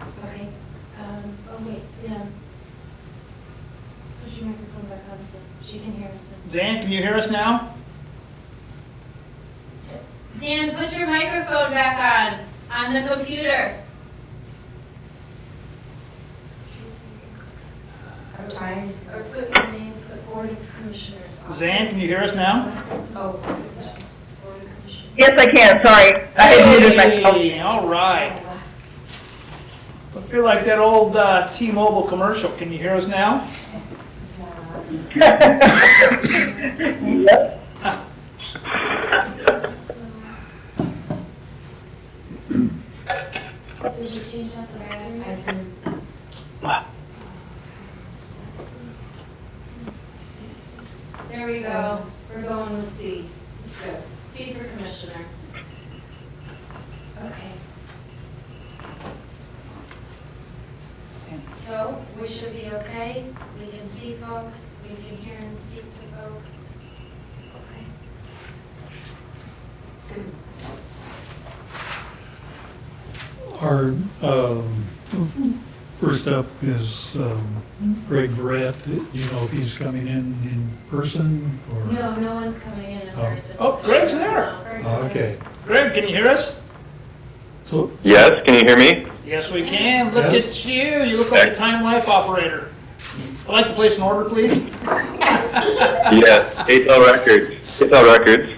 Okay. Oh wait, Sam. Push your microphone back on, Sam. She can hear us now. Dan, can you hear us now? Dan, put your microphone back on the computer. I'm trying. Or put your name, put Board of Commissioners. Zan, can you hear us now? Oh, Board of Commissioners. Yes, I can, sorry. I had muted myself. Hey, all right. I feel like that old T-Mobile commercial. Can you hear us now? Yep. Did you change out the batteries? There we go. We're going with C. Good. C for Commissioner. Okay. So, we should be okay. We can see folks, we can hear and speak to folks. Okay. Our first up is Greg Verrett. Do you know if he's coming in person or? No, no one's coming in person. Oh, Greg's there. No, Greg's Oh, okay. Greg, can you hear us? So, Yes, can you hear me? Yes, we can. Look Yeah. at you. You look like a time life operator. I'd like to place an order, please. Yes, ATL Records. ATL Records.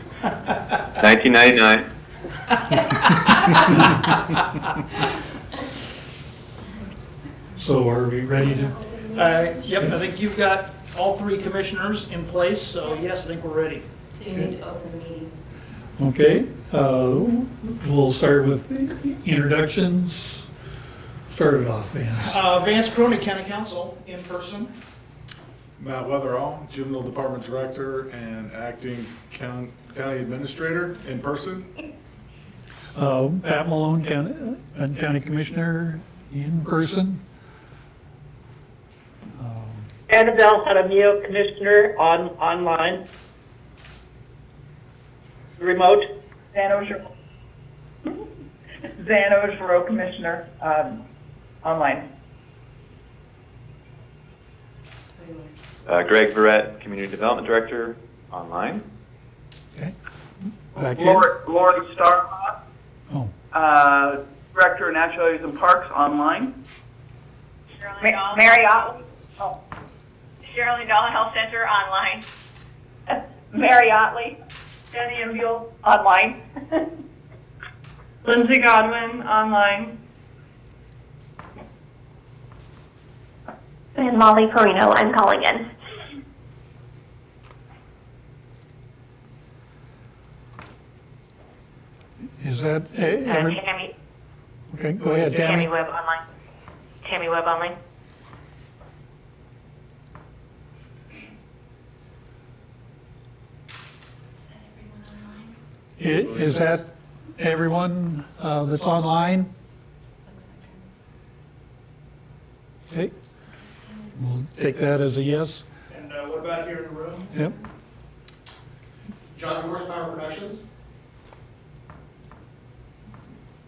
1999. so are we ready to? Yep, I think you've got all three commissioners in place, so yes, I think we're ready. So you need to open the meeting. Okay, we'll start with introductions. Start it off, Vance. Vance Crony, County Council, in person. Matt Weatherall, Juvenile Department Director and Acting County Administrator in person. Pat Malone, County Commissioner, in person. Annabelle Jaramillo, Commissioner, online. Remote. Zanos Row Commissioner, online. Greg Verrett, Community Development Director, online. Okay. Back here. Lori Starlot, Oh, Director of Natural Areas and Parks, online. Mary Otley. Shirley Dahl Health Center, online. Mary Otley. Jenny Embuel, online. Lindsay Godwin, online. And Molly Perino, I'm calling in. is that every? Tammy, Okay, go ahead, Tammy Tammy. Webb, online. Tammy Webb, online. Is that everyone online? Is that everyone that's online? Looks like Okay, we'll take that as a yes. And what about here in the room? Yep. John Horsepower Productions.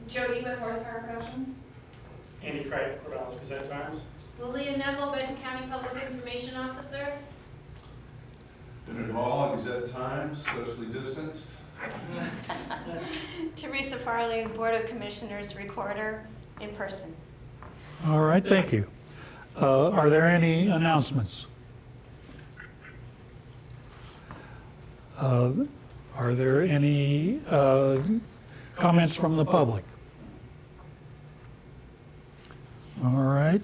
Jody with Horsepower Productions. Andy Craig, Corvallis Gazette Times. Lilia Neville, Benton County Public Information Officer. Benton Hall, Gazette Times, socially distanced. Teresa Farley, Board of Commissioners, Recorder, in person. All right, thank you. Are there any announcements? Are there any comments from the public? All right.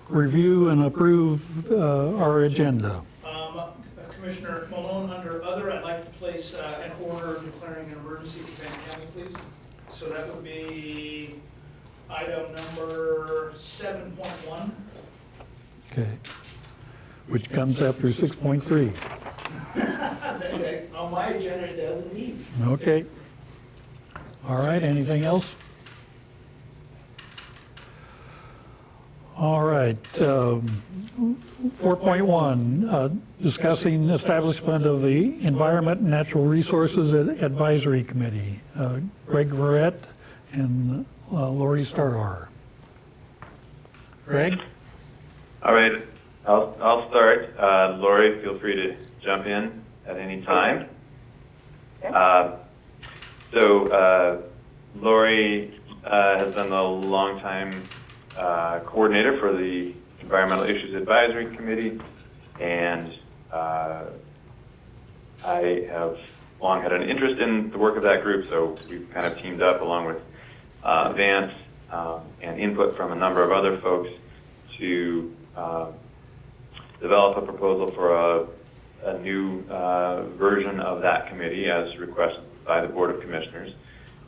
Review and approve our agenda. Commissioner Malone, under other, I'd like to place an order declaring an emergency for Benton County, please. So that would be item number 7.1. Okay. Which comes after 6.3. On my agenda, it does indeed. Okay. All right, anything else? All right, 4.1, discussing establishment of the Environment and Natural Resources Advisory Committee. Greg Verrett and Lori Starr. Greg? All right, I'll start. Lori, feel free to jump in at any time. Lori has been the longtime coordinator for the Environmental Issues Advisory Committee, and I have long had an interest in the work of that group, so we've kind of teamed up along with Vance and input from a number of other folks to develop a proposal for a new version of that committee as requested by the Board of Commissioners.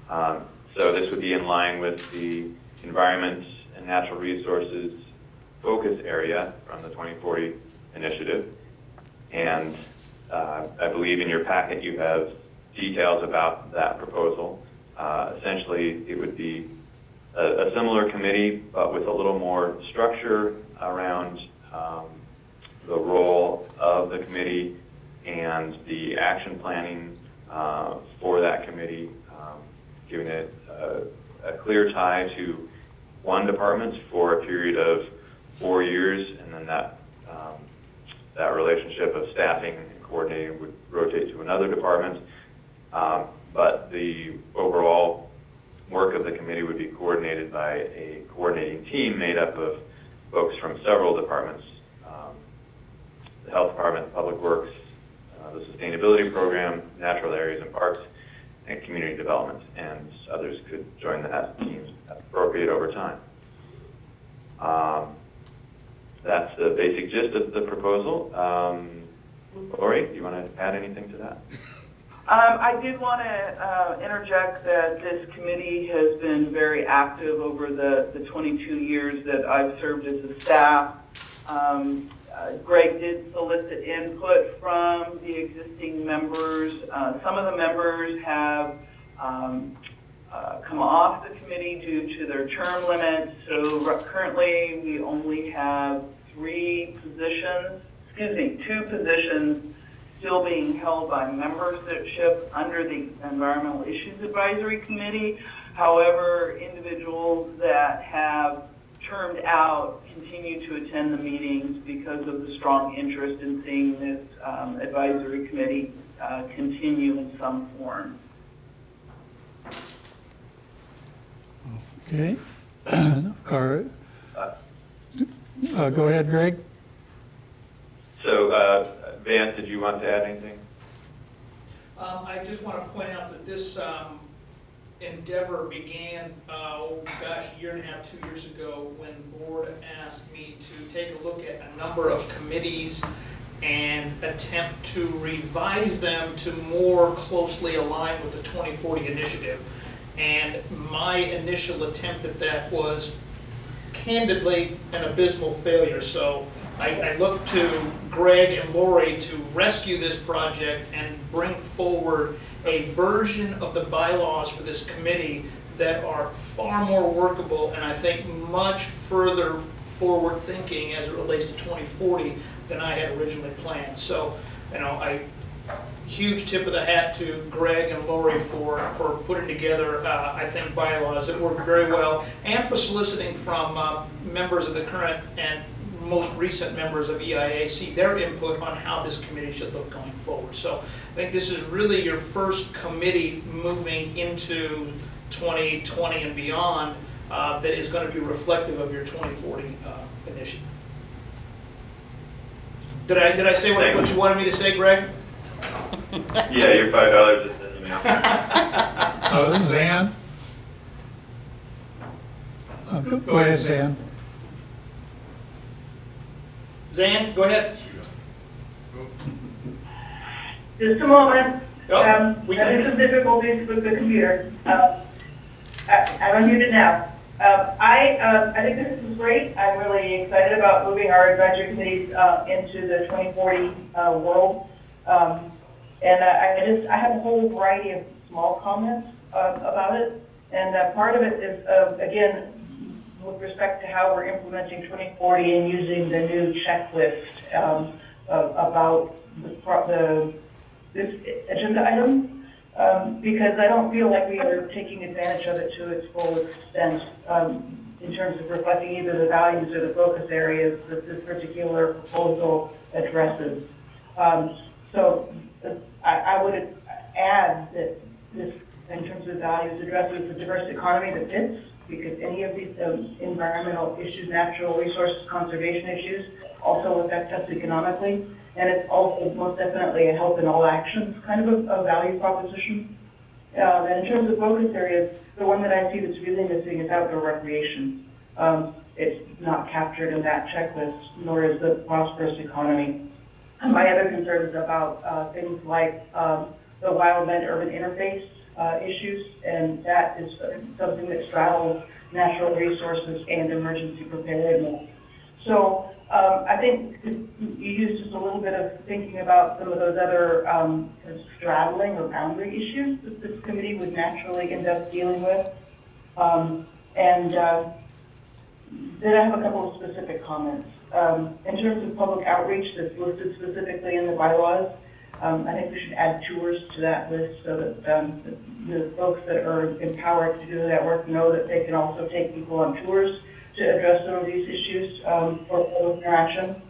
So this would be in line with the Environment and Natural Resources focus area from the 2040 initiative. And I believe in your packet you have details about that proposal. Essentially, it would be a similar committee, but with a little more structure around the role of the committee and the action planning for that committee, giving it a clear tie to one department for a period of 4 years, and then that relationship of staffing and coordinating would rotate to another department. But the overall work of the committee would be coordinated by a coordinating team made up of folks from several departments, the Health Department, Public Works, the Sustainability Program, Natural Areas and Parks, and Community Development, and others could join that team as appropriate over time. That's the basic gist of the proposal. Lori, do you want to add anything to that? I did want to interject that this committee has been very active over the 22 years that I've served as a staff. Greg did solicit input from the existing members. Some of the members have come off the committee due to their term limits. So currently we only have two positions still being held by membership under the Environmental Issues Advisory Committee. However, individuals that have termed out continue to attend the meetings because of the strong interest in seeing this advisory committee continue in some form. Okay. All right. Go ahead, Greg. So, Vance, did you want to add anything? I just want to point out that this endeavor began, a year and a half, 2 years ago, when the board asked me to take a look at a number of committees and attempt to revise them to more closely align with the 2040 initiative. And my initial attempt at that was candidly an abysmal failure. So I look to Greg and Lori to rescue this project and bring forward a version of the bylaws for this committee that are far more workable and I think much further forward thinking as it relates to 2040 than I had originally planned. So, huge tip of the hat to Greg and Lori for putting together, I think, bylaws that work very well, and for soliciting from members of the current and most recent members of EIAC their input on how this committee should look going forward. So I think this is really your first committee moving into 2020 and beyond that is going to be reflective of your 2040 initiative. Did I say what you wanted me to say, Greg? Yeah, your $5 just in email. Zan? Go ahead, Zan. Zan, go ahead. Just a moment. Yep, Having some difficulties with the computer. I'm unmuted now. I think this is great. I'm really excited about moving our advisory committees into the 2040 world. And I have a whole variety of small comments about it. And part of it is, again, with respect to how we're implementing 2040 and using the new checklist about this agenda item. because I don't feel like we are taking advantage of it to its full extent, in terms of reflecting either the values or the focus areas that this particular proposal addresses. So I would add that this, in terms of values, addresses the diverse economy that fits, because any of these environmental issues, natural resources, conservation issues also affect us economically. And it's also most definitely a health in all actions kind of a value proposition. And in terms of focus areas, the one that I see that's really missing is outdoor recreation. It's not captured in that checklist, nor is the prosperous economy. And my other concern is about things like the wildland-urban interface issues, and that is something that straddles natural resources and emergency preparedness. So I think you used just a little bit of thinking about some of those other straddling or boundary issues that this committee would naturally end up dealing with. Then I have a couple of specific comments. In terms of public outreach that's listed specifically in the bylaws, I think we should add tours to that list so that the folks that are empowered to do that work know that they can also take people on tours to address some of these issues for public interaction.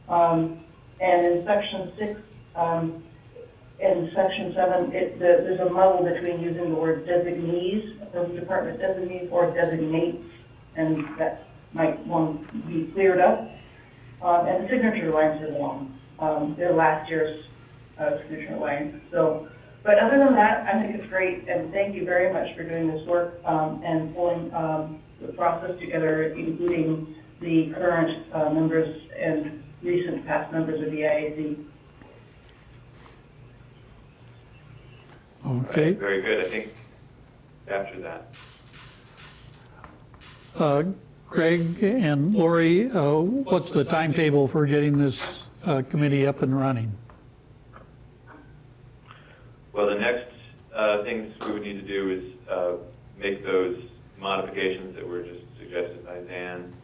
And in section 6 and section 7, there's a muddle between using the word designees, from department designees, or designates, and that might want to be cleared up. And the signature lines are long. They're last year's signature lines. So, but other than that, I think it's great, and thank you very much for doing this work and pulling the process together, including the current members and recent past members of the IAC. Okay. Very good. I think after that. Greg and Lori, what's the timetable for getting this committee up and running? Well, the next things we would need to do is make those modifications that were just suggested by Dan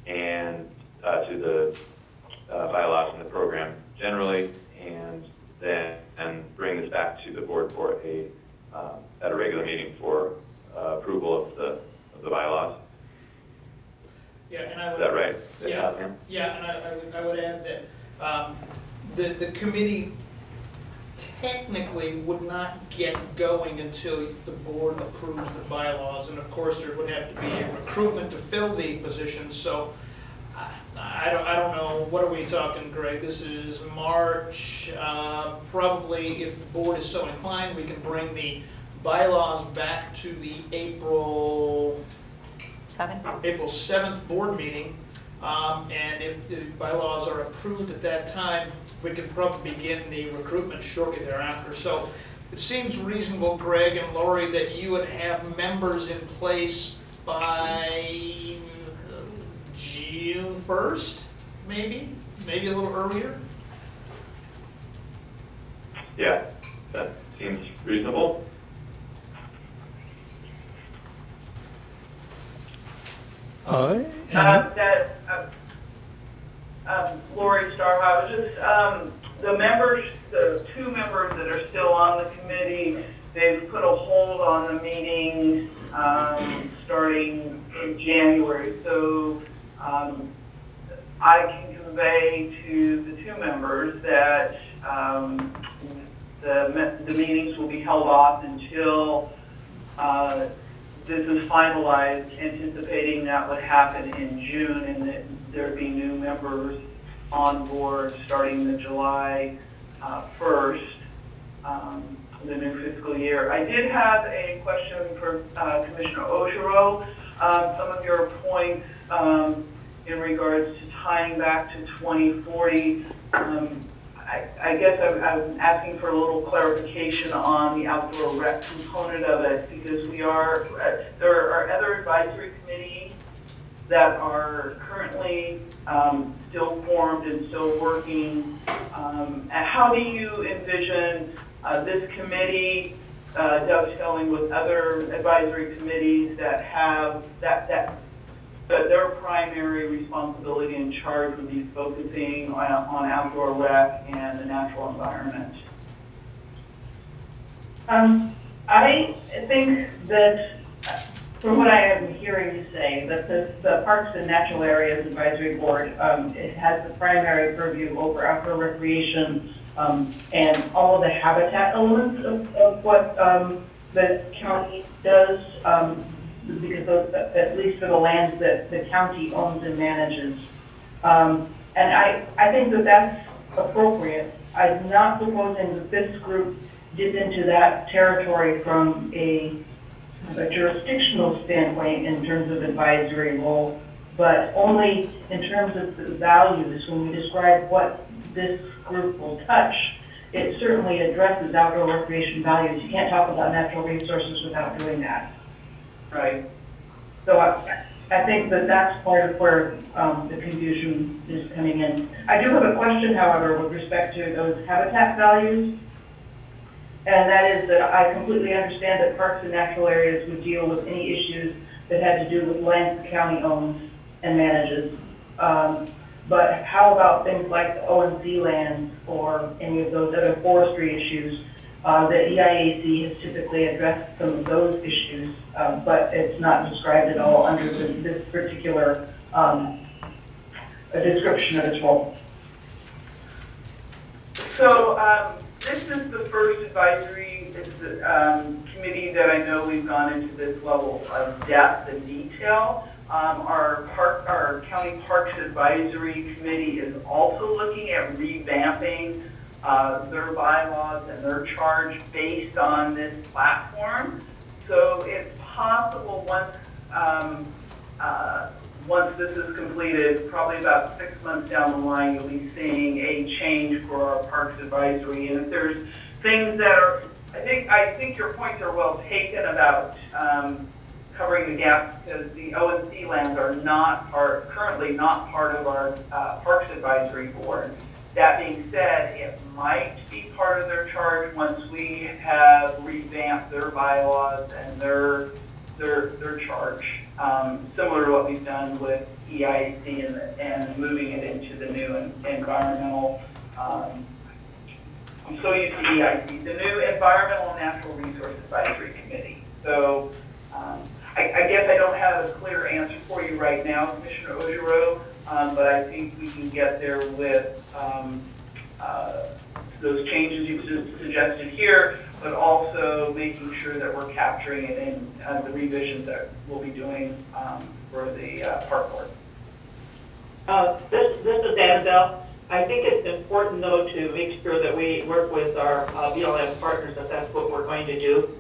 and to the bylaws and the program generally, and then bring this back to the board for at a regular meeting for approval of the bylaws. Yeah, and I would. Is that right? And I would add that the committee technically would not get going until the board approves the bylaws, and of course there would have to be a recruitment to fill the position. So I don't know. What are we talking, Greg? This is March. Probably, if the board is so inclined, we can bring the bylaws back to the April 7th board meeting, and if the bylaws are approved at that time, we can probably begin the recruitment shortly thereafter. So it seems reasonable, Greg and Lori, that you would have members in place by June 1st, maybe a little earlier? Yeah, that seems reasonable. Lori Starr, I was just, the two members that are still on the committee, they've put a hold on the meetings starting in January. So I can convey to the two members that the meetings will be held off until this is finalized, anticipating that would happen in June and that there'd be new members on board starting the July 1st, the new fiscal year. I did have a question for Commissioner Oshiro. Some of your points in regards to tying back to 2040, I guess I'm asking for a little clarification on the outdoor rec component of it, because there are other advisory committees that are currently still formed and still working. How do you envision this committee dovetailing with other advisory committees that have their primary responsibility and charge would be focusing on outdoor rec and the natural environment? I think that, from what I am hearing you say, that the Parks and Natural Areas Advisory Board, it has the primary purview over outdoor recreation, and all of the habitat elements of what, the county does, because those, at least for the lands that the county owns and manages. And I think that that's appropriate. I'm not proposing that this group dip into that territory from a jurisdictional standpoint in terms of advisory role, but only in terms of the values. When we describe what this group will touch, it certainly addresses outdoor recreation values. You can't talk about natural resources without doing that. Right. So I think that that's part of where the confusion is coming in. I do have a question, however, with respect to those habitat values. And that is that I completely understand that Parks and Natural Areas would deal with any issues that had to do with lands the county owns and manages. But how about things like the O&C lands or any of those other forestry issues? The EIAC has typically addressed some of those issues, but it's not described at all under this particular description of its role. So, this is the first advisory committee that I know we've gone into this level of depth and detail. Our County Parks Advisory Committee is also looking at revamping their bylaws and their charge based on this platform. So it's possible once this is completed, probably about 6 months down the line, you'll be seeing a change for our Parks Advisory. And if there's things that are, I think your points are well taken about covering the gaps, because the O&C lands are currently not part of our Parks Advisory Board. That being said, it might be part of their charge once we have revamped their bylaws and their charge, similar to what we've done with EIC and moving it into the new environmental, I'm so used to EIC, the new Environmental and Natural Resource Advisory Committee. So I guess I don't have a clear answer for you right now, Commissioner Ojiro, but I think we can get there with those changes you suggested here, but also making sure that we're capturing it in the revisions that we'll be doing for the park board. This is Annabelle. I think it's important, though, to make sure that we work with our BLM partners, if that's what we're going to do.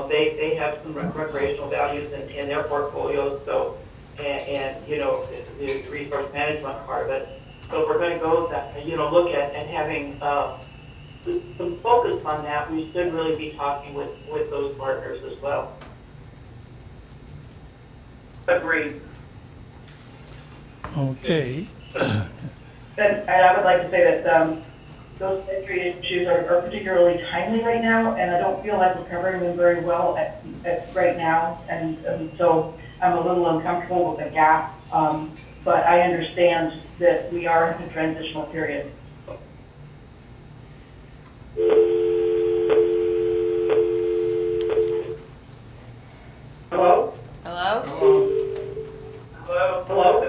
They have some recreational values in their portfolios, so, and you know, the resource management part of it. So if we're going to go that, look at and having some focus on that, we should really be talking with those partners as well. Agreed. Okay. And I would like to say that those entry issues are particularly timely right now, and I don't feel like we're covering them very well at right now, and so I'm a little uncomfortable with the gap, but I understand that we are in a transitional period. Hello? Hello? Hello? Hello?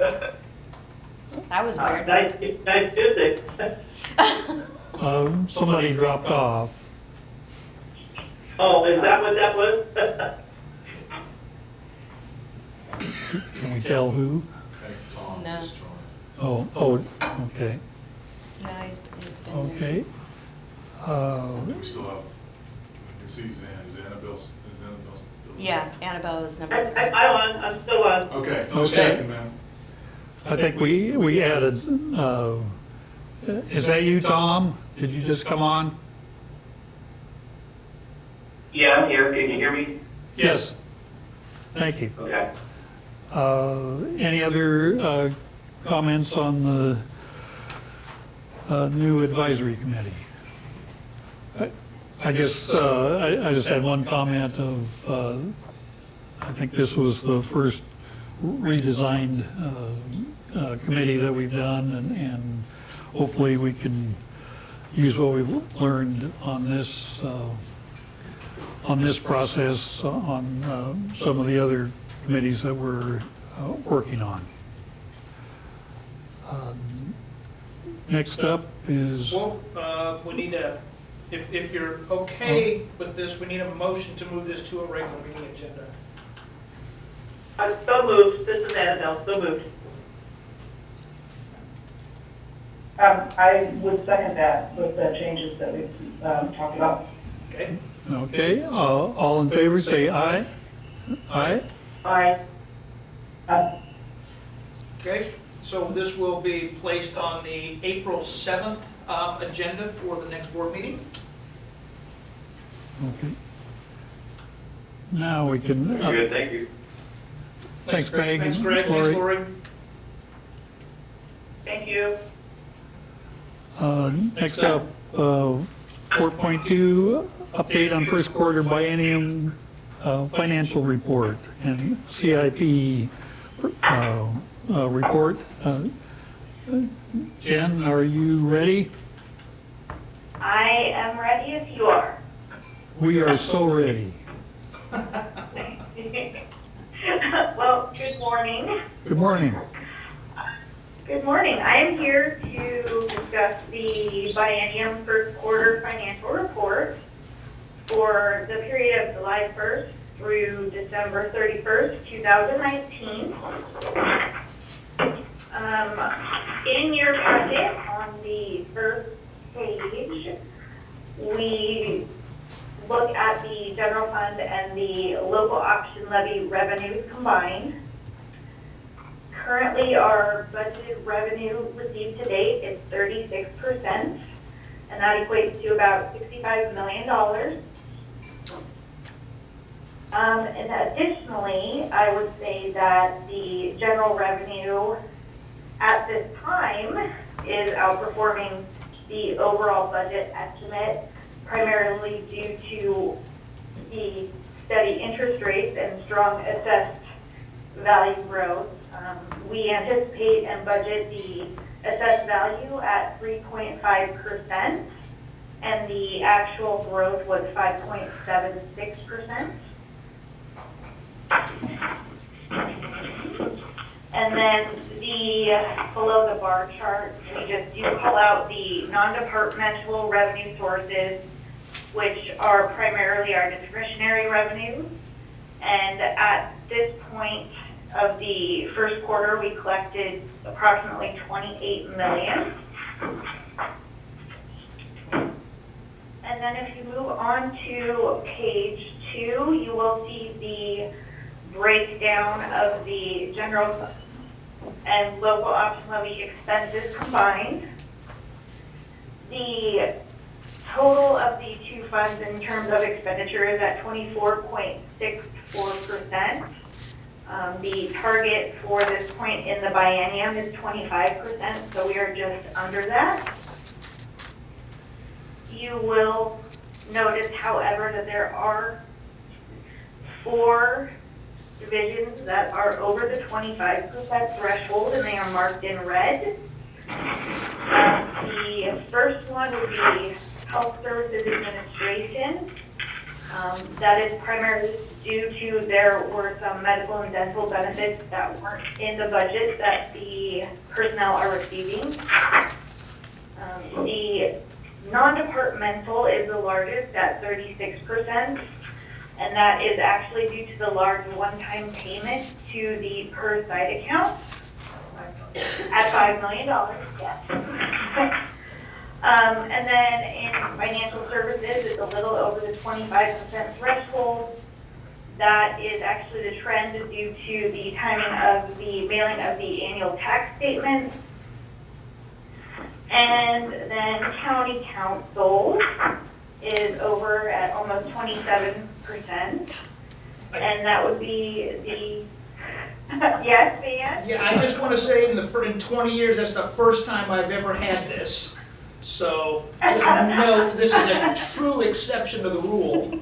That was weird. Nice music. Somebody dropped off. Oh, is that what that was? Can we tell who? Hey, Tom No. just joined. Oh, okay, No, he's been there. okay. We still have, we can see Zan. Is Annabelle still? Yeah, Annabelle is number 3. I'm still on. Okay, just Okay. checking, man. I think we added, is that you, Tom? Did you just come on? Yeah, I'm here. Can you hear me? Yes. Thank you. Okay. Any other comments on the new advisory committee? I guess I just had one comment of, I think this was the first redesigned committee that we've done, and hopefully we can use what we've learned on this on this process on some of the other committees that we're working on. Next up is, Well, we need a, if you're okay with this, we need a motion to move this to a regular meeting agenda. So moved. This is Annabelle. So moved. I would second that with the changes that we've talked about. Okay? okay, all in favor, say aye. Aye? Aye. Okay, so this will be placed on the April 7th agenda for the next board meeting. Okay. Now we can, Good, thank you. thanks Greg. Thanks, Greg. Lori. Thanks, Lori. Thank you. Next up, 4.2, update on first quarter biennium financial report and CIP report. Jen, are you ready? I am ready if you are. We are so ready. Well, good morning. Good morning. Good morning. I am here to discuss the biennium first quarter financial report for the period of July 1st through December 31st, 2019. In your packet on the first page, we look at the general fund and the local option levy revenues combined. Currently, our budgeted revenue received to date is 36%, and that equates to about $65 million. And additionally, I would say that the general revenue at this time is outperforming the overall budget estimate, primarily due to the steady interest rates and strong assessed value growth. We anticipate and budget the assessed value at 3.5%, and the actual growth was 5.76%. And then below the bar chart, we just do call out the non-departmental revenue sources, which are primarily our discretionary revenues. And at this point of the first quarter, we collected approximately $28 million. And then if you move on to page 2, you will see the breakdown of the general and local option levy expenses combined. The total of the two funds in terms of expenditure is at 24.64%. The target for this point in the biennium is 25%, so we are just under that. You will notice, however, that there are 4 divisions that are over the 25% threshold, and they are marked in red. The first one would be Health Services Administration. That is primarily due to there were some medical and dental benefits that weren't in the budget that the personnel are receiving. The non-departmental is the largest at 36%. And that is actually due to the large one-time payment to the per site account at $5 million. Yes. And then in financial services, it's a little over the 25% threshold. That is actually the trend due to the timing of the mailing of the annual tax statements. And then county council is over at almost 27%, and that would be the, yes, Dan? Yeah, I just want to say in 20 years, that's the first time I've ever had this. So just know this is a true exception to the rule.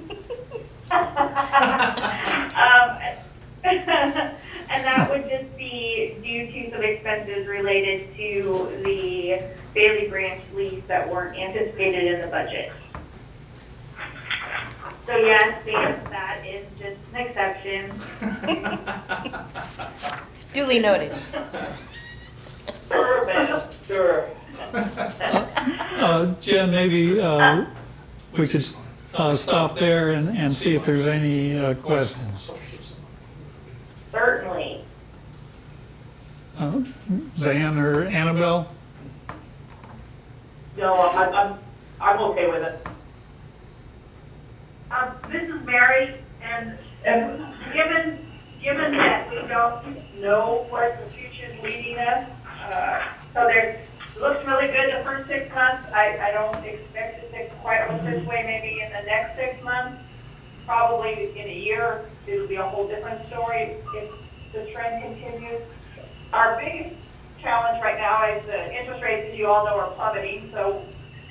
And that would just be due to some expenses related to the Bailey Branch lease that weren't anticipated in the budget. So yes, that is just an exception. Duly noted. Sure, ma'am, sure. Jen, maybe we could stop there and see if there's any questions. Certainly. Zan or Annabelle? No, I'm okay with it. This is Mary, and given that we don't know what the future's leading us, so it looks really good the first 6 months. I don't expect it to quite look this way maybe in the next 6 months. Probably in a year, it'll be a whole different story if the trend continues. Our biggest challenge right now is the interest rates, as you all know, are plummeting, so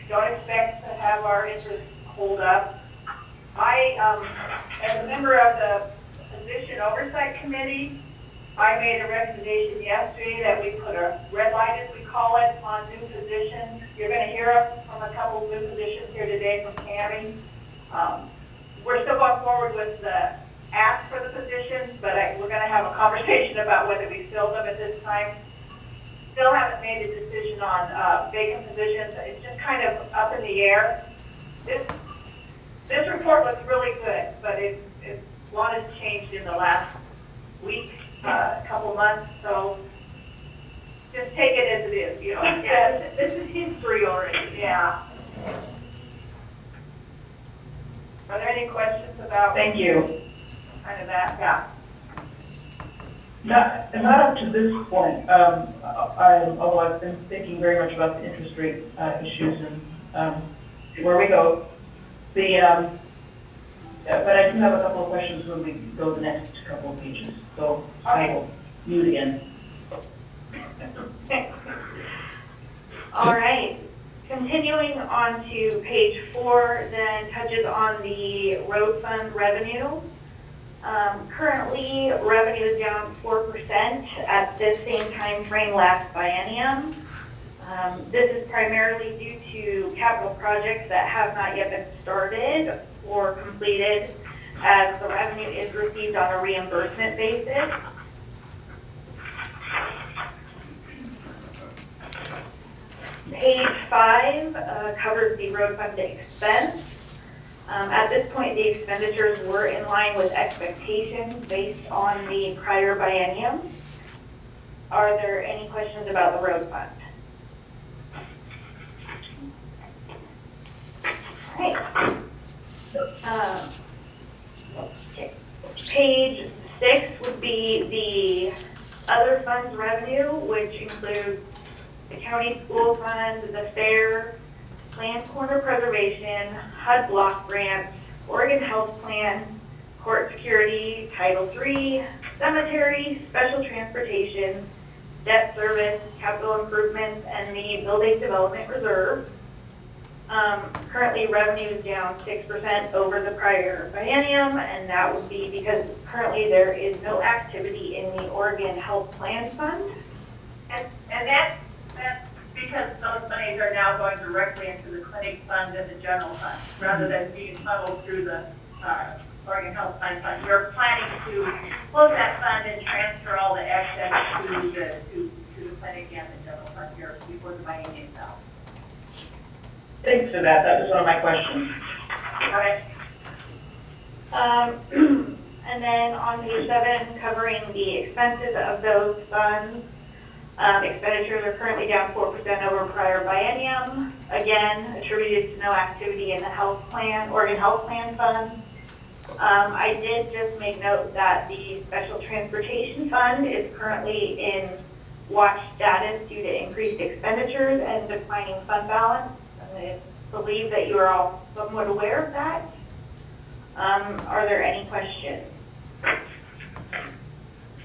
don't expect to have our interest hold up. As a member of the Position Oversight Committee, I made a recommendation yesterday that we put a red light, as we call it, on new positions. You're going to hear from a couple of new positions here today from Tammy. We're still going forward with the ask for the positions, but we're going to have a conversation about whether we fill them at this time. Still haven't made a decision on vacant positions. It's just kind of up in the air. This report looks really good, but a lot has changed in the last week, couple months, so just take it as it is, you know. Yeah, this is history already. Yeah. Are there any questions about? Thank you. Kind of that, yeah. Not up to this point. Although I've been thinking very much about the interest rate issues and where we go. But I do have a couple of questions when we go the next couple of pages. So I will mute again. All right. Continuing on to page 4, then touches on the road fund revenue. Currently, revenue is down 4% at this same time frame last biennium. This is primarily due to capital projects that have not yet been started or completed, as the revenue is received on a reimbursement basis. Page 5 covers the road fund expense. At this point, the expenditures were in line with expectations based on the prior biennium. Are there any questions about the road fund? Okay. Okay. Page 6 would be the other funds revenue, which includes the county school fund, the fair, land corner preservation, HUD block grants, Oregon Health Plan, court security, Title III, cemetery, special transportation, debt service, capital improvements, and the building development reserve. Currently, revenue is down 6% over the prior biennium, and that would be because currently there is no activity in the Oregon Health Plan Fund. And that's because those monies are now going directly into the clinic fund and the general fund, rather than being funneled through the Oregon Health Plan Fund. You're planning to close that fund and transfer all the excess to the clinic and the general fund here before the biennium is out. Thanks for that. That was one of my questions. All right. And then on page 7, covering the expenses of those funds. Expenditures are currently down 4% over prior biennium, again attributed to no activity in the health plan, Oregon Health Plan Fund. I did just make note that the Special Transportation Fund is currently in watch status due to increased expenditures and declining fund balance. I believe that you are all somewhat aware of that. Are there any questions?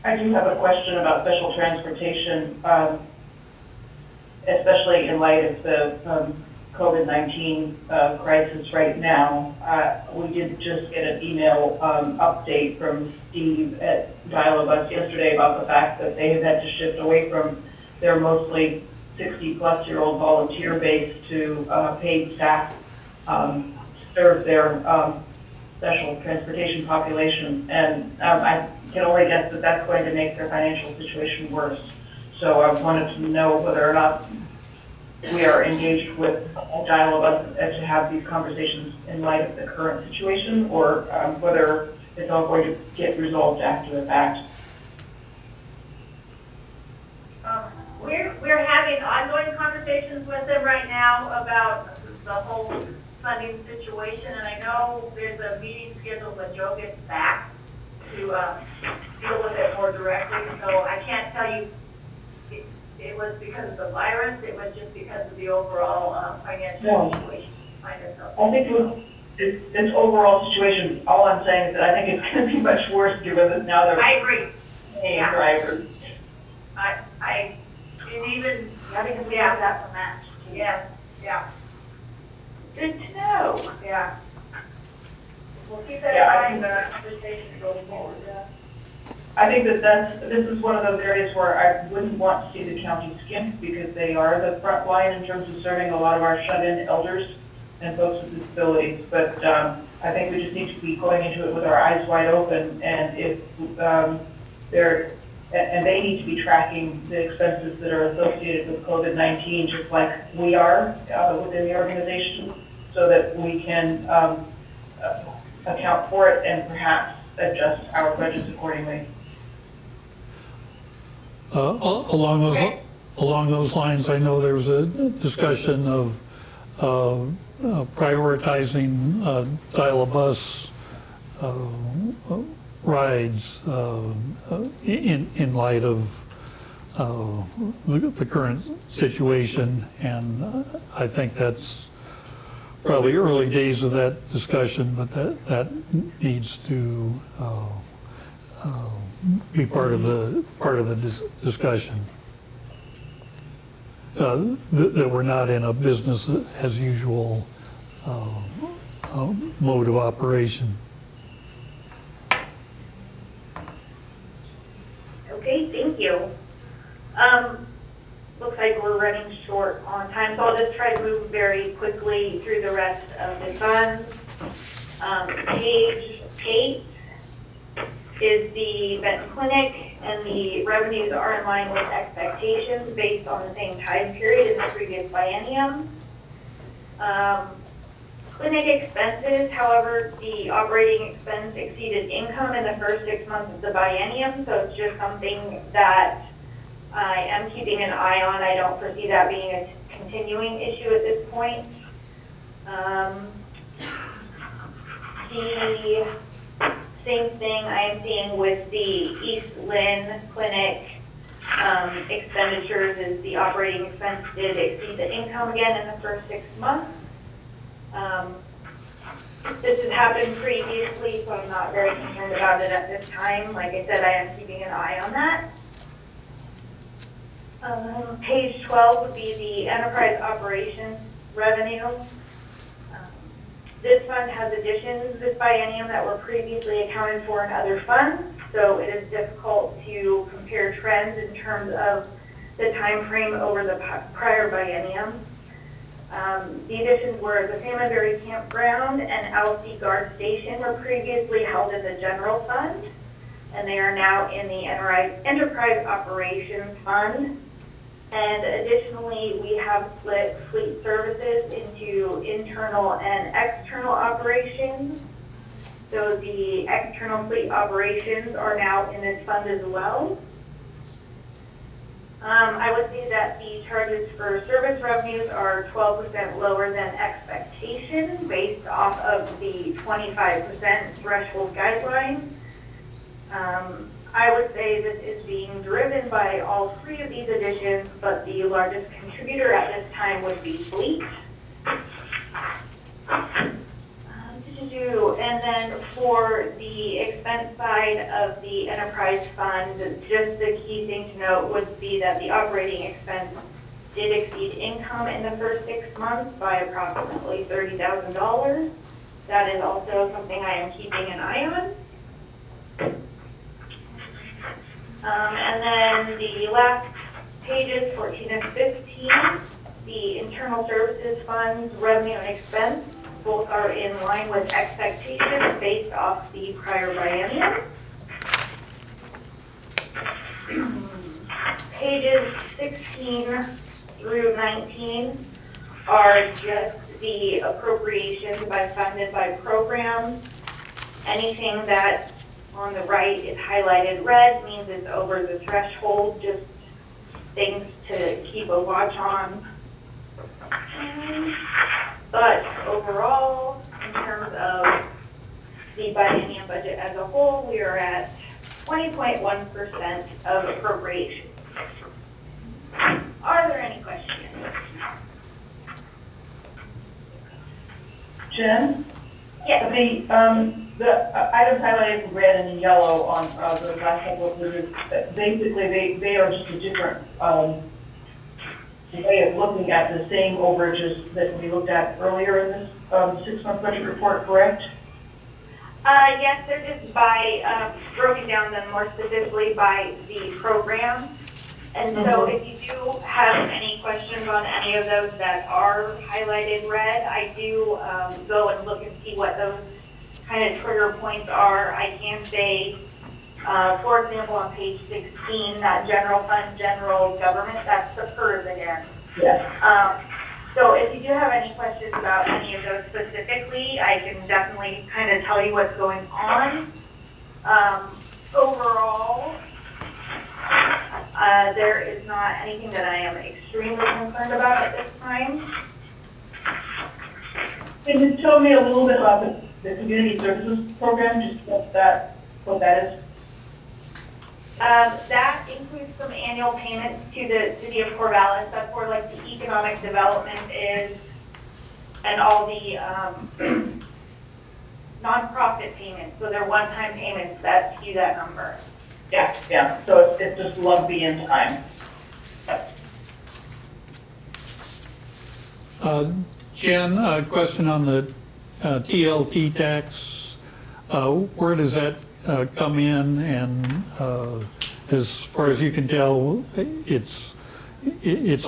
I do have a question about special transportation, especially in light of the COVID-19 crisis right now. We did just get an email update from Steve at Dial-A-Bus yesterday about the fact that they have had to shift away from their mostly 60-plus-year-old volunteer base to paid staff serve their special transportation population. And I can only guess that that's going to make their financial situation worse. So I wanted to know whether or not we are engaged with Agile of us to have these conversations in light of the current situation, or whether it's all going to get resolved after the fact. We're having ongoing conversations with them right now about the whole funding situation, and I know there's a meeting scheduled when Joe gets back to deal with it more directly. So I can't tell you it was because of the virus, it was just because of the overall financial situation. I think it's overall situation. All I'm saying is that I think it's going to be much worse given that now they're I agree. paying drivers. I didn't even, because we have that from that. Yeah, yeah. Good to know. Yeah. We'll keep that in mind in our conversation going forward, yeah. I think that this is one of those areas where I wouldn't want to see the county skimp, because they are the front line in terms of serving a lot of our shut-in elders and folks with disabilities. But I think we just need to be going into it with our eyes wide open, and if they need to be tracking the expenses that are associated with COVID-19, just like we are within the organization, so that we can account for it and perhaps adjust our budgets accordingly. Along those lines, I know there was a discussion of prioritizing dial-a-bus rides in light of the current situation, and I think that's probably early days of that discussion, but that needs to be part of the discussion. That we're not in a business as usual mode of operation. Okay, thank you. Looks like we're running short on time, so I'll just try to move very quickly through the rest of the funds. Page 8 is the Benton Clinic, and the revenues are in line with expectations based on the same time period in the previous biennium. Clinic expenses, however, the operating expense exceeded income in the first 6 months of the biennium, so it's just something that I am keeping an eye on. I don't foresee that being a continuing issue at this point. The same thing I am seeing with the East Lynn Clinic expenditures is the operating expense did exceed the income again in the first 6 months. This has happened previously, so I'm not very concerned about it at this time. Like I said, I am keeping an eye on that. Page 12 would be the enterprise operations revenue. This fund has additions this biennium that were previously accounted for in other funds, so it is difficult to compare trends in terms of the time frame over the prior biennium. The additions were the Salmonberry Campground and LC Guard Station were previously held in the general fund, and they are now in the enterprise operations fund. And additionally, we have split fleet services into internal and external operations. So the external fleet operations are now in this fund as well. I would say that the charges for service revenues are 12% lower than expectation based off of the 25% threshold guideline. I would say this is being driven by all three of these additions, but the largest contributor at this time would be fleet. And then for the expense side of the enterprise fund, just the key thing to note would be that the operating expense did exceed income in the first 6 months by approximately $30,000. That is also something I am keeping an eye on. And then the last pages, 14 and 15, the internal services funds, revenue and expense. both are in line with expectations based off the prior biennium. Pages 16 through 19 are just the appropriations by funded by program. Anything that on the right is highlighted red means it's over the threshold, just things to keep a watch on. But overall, in terms of the biennium budget as a whole, we are at 20.1% of appropriation. Are there any questions? Jen? Yes. The items highlighted in red and in yellow on the last couple of pages, basically they are just a different way of looking at the same overages that we looked at earlier in this 6-month budget report, correct? Yes, they're just by, broken down then more specifically by the program. And so if you do have any questions on any of those that are highlighted red, I do go and look and see what those kind of trigger points are. I can say, for example, on page 16, that general fund, general government, that's the PERS again. Yes. So if you do have any questions about any of those specifically, I can definitely kind of tell you what's going on. Overall, there is not anything that I am extremely concerned about at this time. Can you tell me a little bit about the community services program, just what that is? That includes some annual payments to the city of Corvallis. That's where like the economic development is, and all the nonprofit payments. So they're one-time payments that skew that number. Yeah. So it's just lumpy in time. Jen, a question on the TLT tax. Where does that come in? And as far as you can tell, it's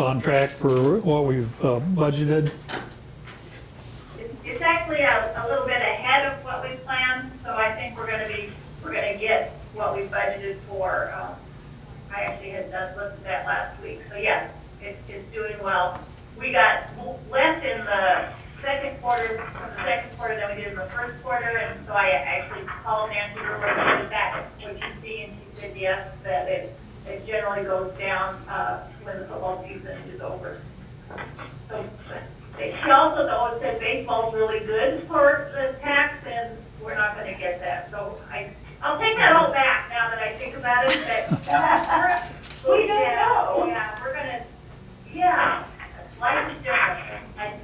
on track for what we've budgeted? It's actually a little bit ahead of what we planned, so I think we're going to get what we budgeted for. I actually had done looked at that last week, so yes, it's doing well. We got less in the second quarter than we did in the first quarter, and so I actually called Nancy earlier, is that what you see? And she said yes, that it generally goes down when the football season is over. So she also though said baseball's really good for the tax, and we're not going to get that. So I'll take that all back now that I think about it. That we don't know. Yeah, we're gonna. Yeah, life is different. And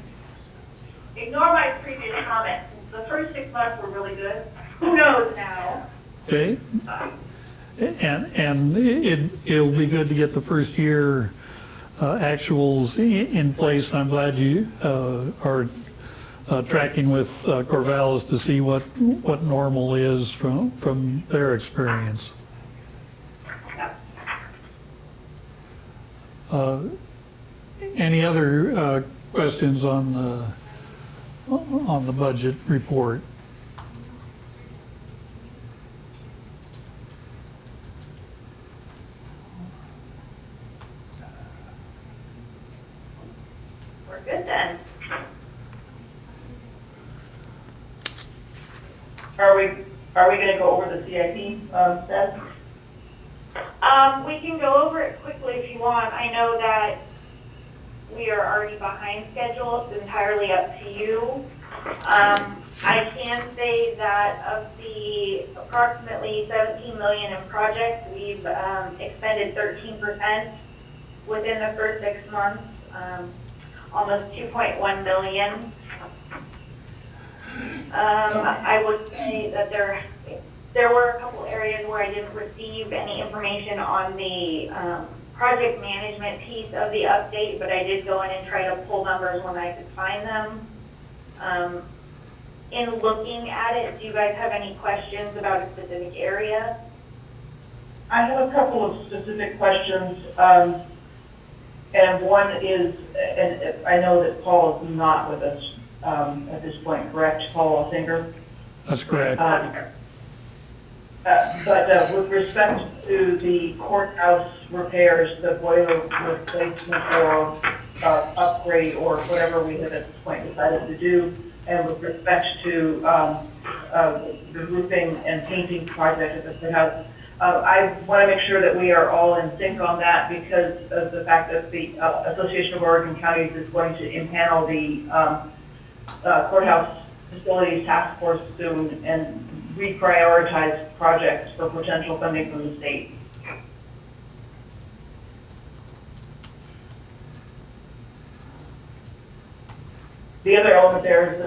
ignore my previous comments. The first 6 months were really good. Who knows now? Okay. And it'll be good to get the first year actuals in place. I'm glad you are tracking with Corvallis to see what normal is from their experience. Any other questions on the budget report? We're good then. Are we going to go over the CIP steps? We can go over it quickly if you want. I know that we are already behind schedule. It's entirely up to you. I can say that of the approximately 17 million in projects, we've expended 13% within the first 6 months, almost 2.1 million. I would say that there were a couple areas where I didn't receive any information on the project management piece of the update, but I did go in and try to pull numbers when I could find them. In looking at it, do you guys have any questions about a specific area? I have a couple of specific questions, and one is, and I know that Paul is not with us at this point, correct, Paul Singer? That's correct. But with respect to the courthouse repairs, the boiler replacement or upgrade or whatever we have at this point decided to do, and with respect to the roofing and painting project at the courthouse, I want to make sure that we are all in sync on that because of the fact that the Association of Oregon Counties is going to impanel the courthouse facilities task force soon and reprioritize projects for potential funding from the state. The other element there is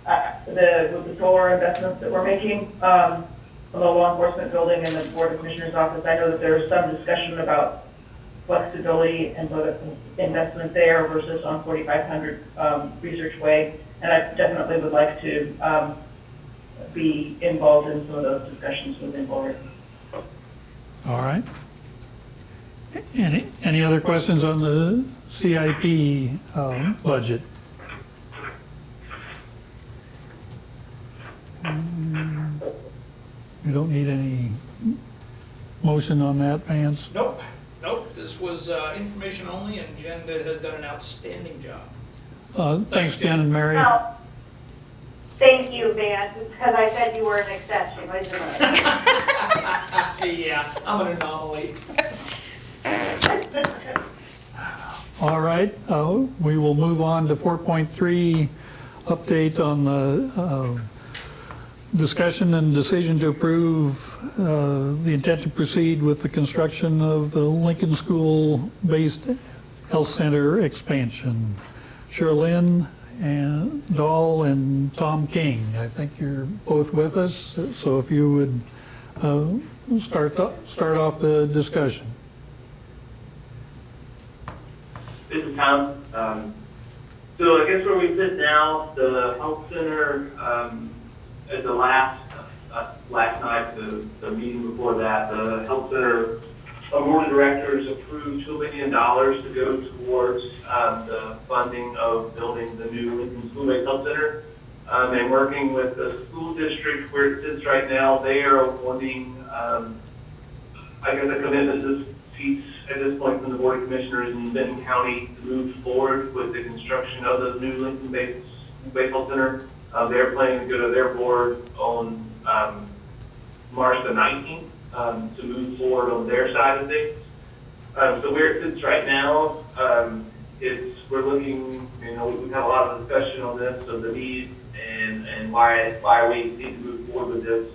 that with the solar investments that we're making, the law enforcement building and the Board of Commissioners office, I know that there is some discussion about flexibility and whether investment there versus on 4500 Research Way, and I definitely would like to be involved in some of those discussions moving forward. All right. Any other questions on the CIP budget? You don't need any motion on that, Vance? Nope, nope, this was information only, and Jen has done an outstanding job. Thanks, Jen and Mary. Oh, thank you, Van, because I said you were an exception, wasn't it? Yeah, I'm an anomaly. All right, we will move on to 4.3, update on the discussion and decision to approve the intent to proceed with the construction of the Lincoln School-based health center expansion. Sherilyn and Dahl and Tom King, I think you're both with us, so if you would start off the discussion. This is Tom. So I guess where we sit now, the health center, at the last night, the meeting before that, the health center board of directors approved $2 million to go towards the funding of building the new Lincoln School-based health center. And working with the school district where it sits right now, they are wanting, I guess, a commitment to seats at this point from the Board of Commissioners in Benton County to move forward with the construction of the new Lincoln-based health center. They're planning to go to their board on March the 19th to move forward on their side of things. So where it sits right now, we're looking, we've had a lot of discussion on this, of the need and why we need to move forward with this.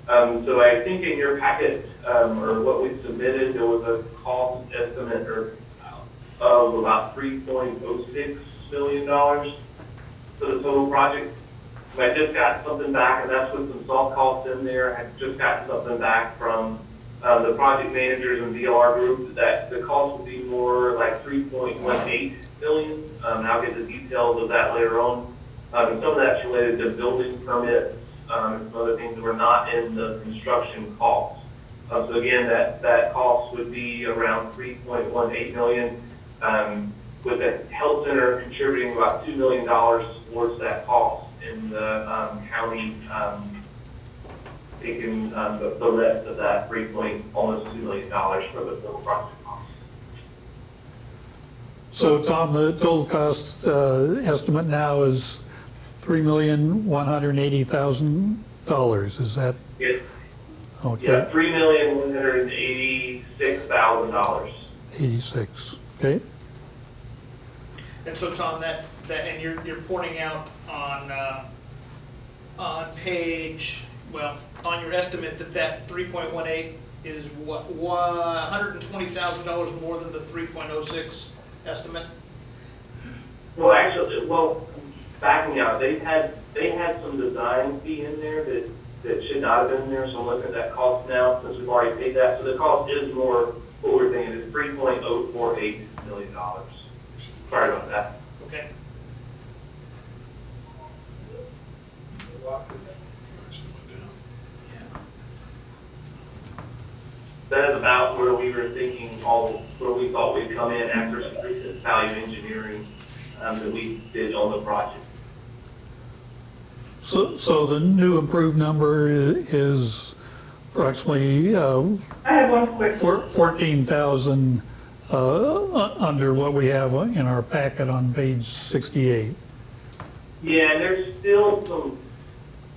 So I think in your packet, or what we submitted, there was a cost estimate of about $3.06 million for the total project. I just got something back, and that's with some soft costs in there. I just got something back from the project managers and DLR group that the cost would be more like $3.18 million. And I'll get the details of that later on. And some of that's related to building permits and some other things that were not in the construction costs. So again, that cost would be around $3.18 million, with the health center contributing about $2 million towards that cost, and the county taking the rest of that almost $2 million for the total project cost. So Tom, the total cost estimate now is $3,180,000. Is that? Yes. Okay. Yeah, $3,186,000. 86. Okay. And so Tom, that and you're pointing out on page, well, on your estimate that 3.18 is what, $120,000 more than the 3.06 estimate? Well, actually, backing out, they had some design fee in there that should not have been there, so I'm looking at that cost now since we've already paid that. So the cost is more, what we're thinking is $3.048 million. Sorry about that. Okay. That is about where we were thinking, where we thought we'd come in after some recent value engineering that we did on the project. So the new improved number is approximately I have one quick. 14,000 under what we have in our packet on page 68. Yeah, and there's still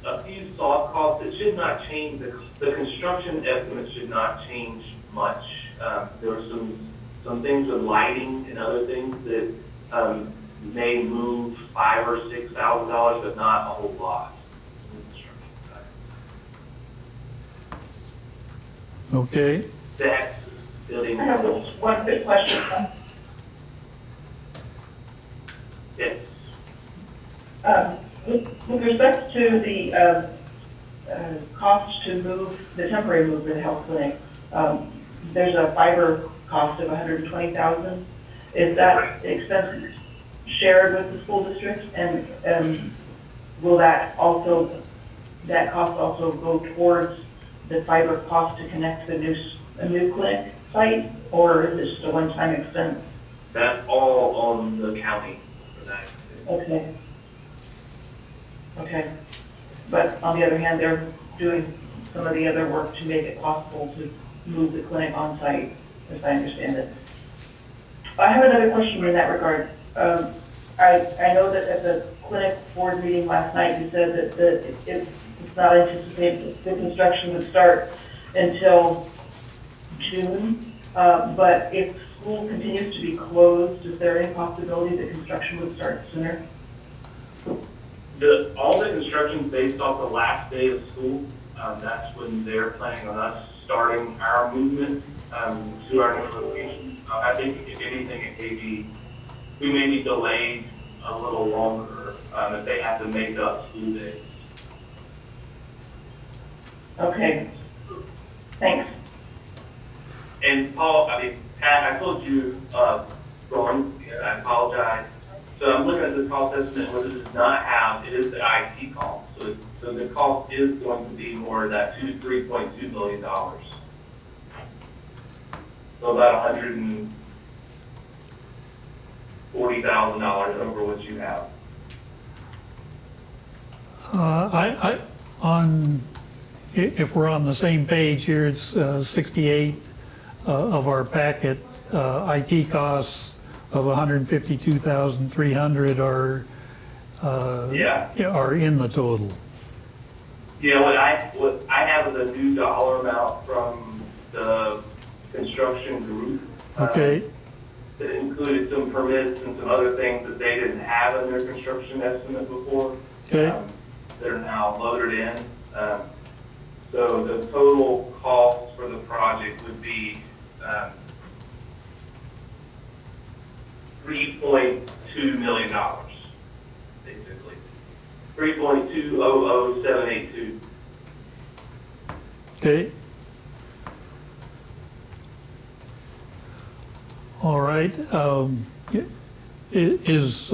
a few soft costs. It should not change, the construction estimate should not change much. There were some things with lighting and other things that may move $5,000 or $6,000, but not a whole lot. Okay. That's building. I have one quick question. Yes. With respect to the cost to move, the temporary move of the health clinic, there's a fiber cost of $120,000. Is that expense shared with the school district? And will that cost also go towards the fiber cost to connect the new clinic site, or is it just a one-time expense? That's all on the county for that. Okay. Okay. But on the other hand, they're doing some of the other work to make it possible to move the clinic on site, as I understand it. I have another question in that regard. I know that at the clinic board meeting last night, you said that it's not anticipated that the construction would start until June. But if school continues to be closed, is there any possibility that construction would start sooner? All the construction based off the last day of school. That's when they're planning on us starting our movement to our new location. I think if anything at KG, we may be delayed a little longer if they have to make up school days. Okay. Thanks. And Paul, Pat, I told you, Ron, I apologize. So I'm looking at the cost estimate, what it does not have, it is the IT cost. So the cost is going to be more of that $2 to $3.2 million. So about $140,000 over what you have. If we're on the same page here, it's 68 of our packet. IT costs of 152,300 are in the total. Yeah, what I have is a new dollar amount from the construction group. Okay. That included some permits and some other things that they didn't have in their construction estimate before. Okay. That are now loaded in. So the total cost for the project would be $3.2 million, basically. 3.200782. Okay. All right. Is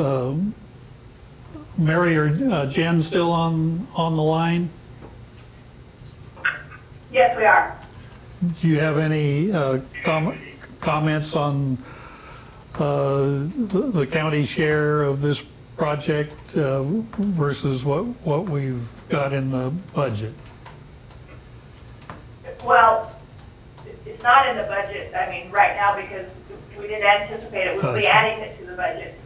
Mary or Jen still on the line? Yes, we are. Do you have any comments on the county share of this project versus what we've got in the budget? Well, it's not in the budget, right now, because we didn't anticipate it. We'll be adding it to the budget.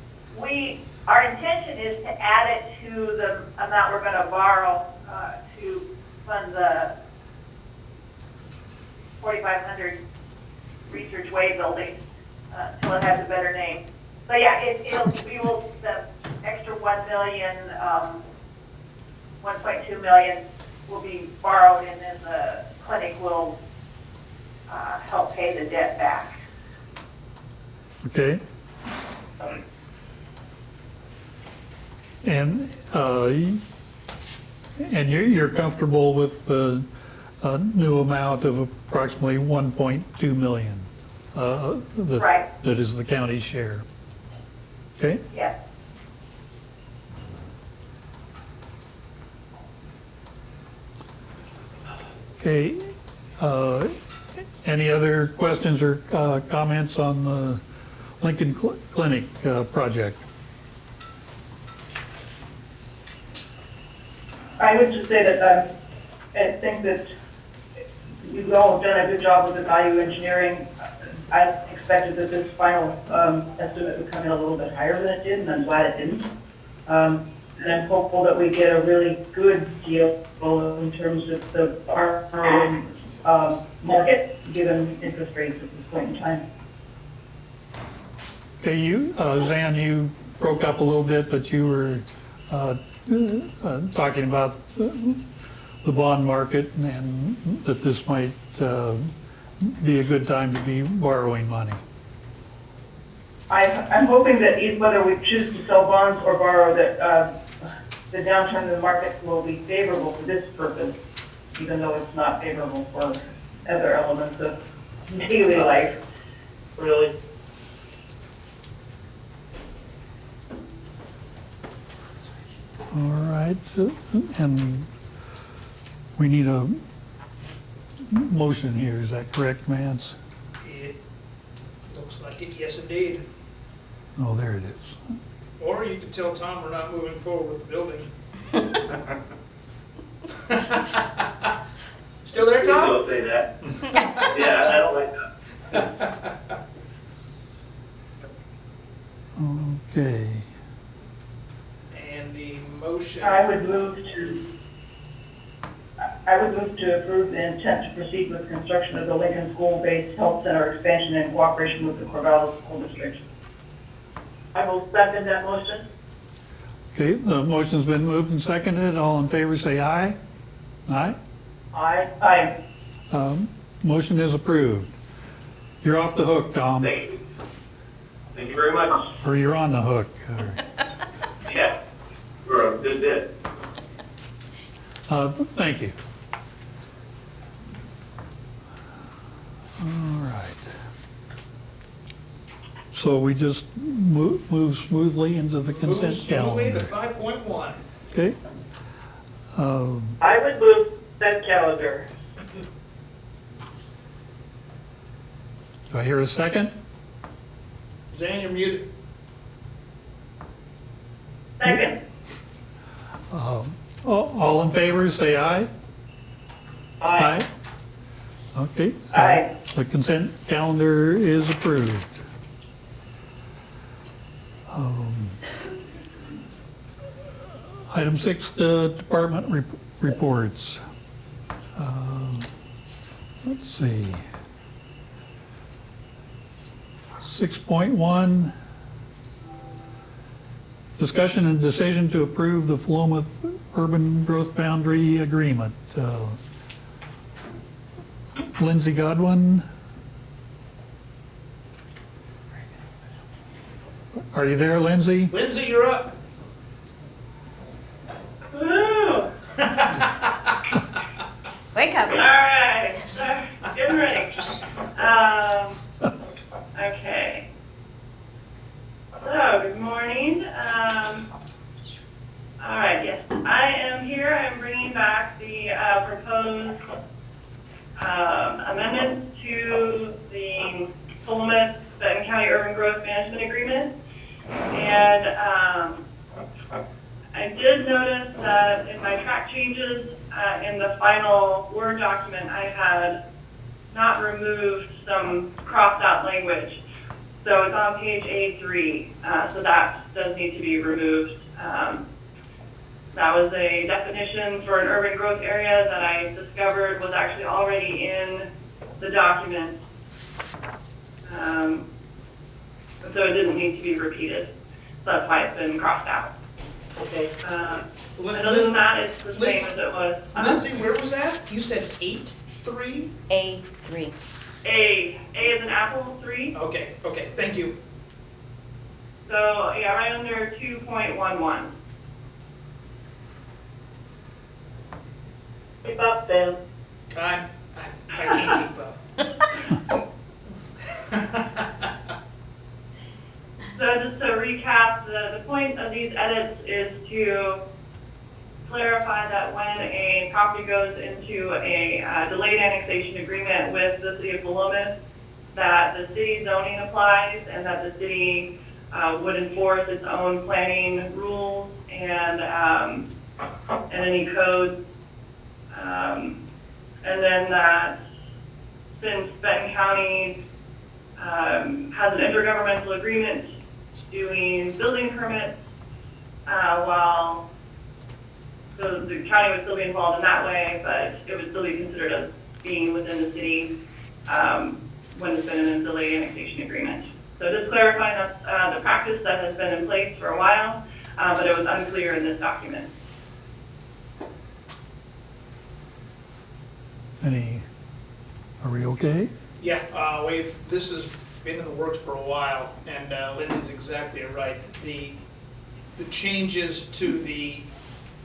Our intention is to add it to the amount we're going to borrow to fund the 4,500 Research Way building until it has a better name. So yeah, the extra 1 million, 1.2 million will be borrowed, and then the clinic will help pay the debt back. Okay. And you're comfortable with the new amount of approximately 1.2 million? Right. That is the county's share. Okay? Yes. Okay. Any other questions or comments on the Lincoln Clinic project? I would just say that I think that you've all done a good job with the value engineering. I expected that this final estimate would come in a little bit higher than it did, and I'm glad it didn't. And I'm hopeful that we get a really good deal in terms of the borrowing market, given interest rates at this point in time. Okay, Zan, you broke up a little bit, but you were talking about the bond market and that this might be a good time to be borrowing money. I'm hoping that whether we choose to sell bonds or borrow, that the downturn in the market will be favorable for this purpose, even though it's not favorable for other elements of daily life. Really? All right, and we need a motion here, is that correct, Mance? It looks like it, yes indeed. Oh, there it is. Or you could tell Tom we're not moving forward with the building. Still there, Please Tom? don't say that. Yeah, I don't like that. Okay. And the motion. I would move to approve the intent to proceed with construction of the Lincoln School-based Health Center expansion in cooperation with the Corvallis School District. I will second that motion. Okay, the motion's been moved and seconded. All in favor, say aye. Aye? Aye. Motion is approved. You're off the hook, Tom. Thank you. Thank you very much. Or you're on the hook. Yeah, for a good bit. Thank you. All right. So we just move smoothly into the Move consent smoothly to calendar. 5.1. Okay. I would move that calendar. Do I hear a second? Zan, you're muted. Second. All in favor, say aye. Aye. Okay. Aye. The consent calendar is approved. Item 6, department reports. Let's see. 6.1, discussion and decision to approve the Philomath Urban Growth Boundary Agreement. Lindsay Godwin? Are you there, Lindsay? Lindsay, you're up. Woo! Wake up. All right, getting ready. Okay. So, good morning. All right, yes, I am here. I'm bringing back the proposed amendments to the Philomath Benton County Urban Growth Management Agreement. And I did notice that in my track changes in the final Word document, I had not removed some crossed out language. So it's on page A3, so that does need to be removed. That was a definition for an urban growth area that I discovered was actually already in the document. So it didn't need to be repeated. So that's why it's been crossed out. Okay. And other than that, it's the same as it was. Lindsay, where was that? You said 8.3? A3. A is an apple, 3. Okay, thank you. So, yeah, right under 2.11. Keep up, Ben. I can't keep up. So just to recap, the point of these edits is to clarify that when a property goes into a delayed annexation agreement with the city of Philomath, that the city zoning applies and that the city would enforce its own planning rules and and any codes. And then that since Benton County has an intergovernmental agreement doing building permits, while so the county would still be involved in that way, but it would still be considered as being within the city when it's been in a delayed annexation agreement. So just clarifying that's the practice that has been in place for a while, but it was unclear in this document. Are we okay? Yeah, this has been in the works for a while, and Lindsay's exactly right. The changes to the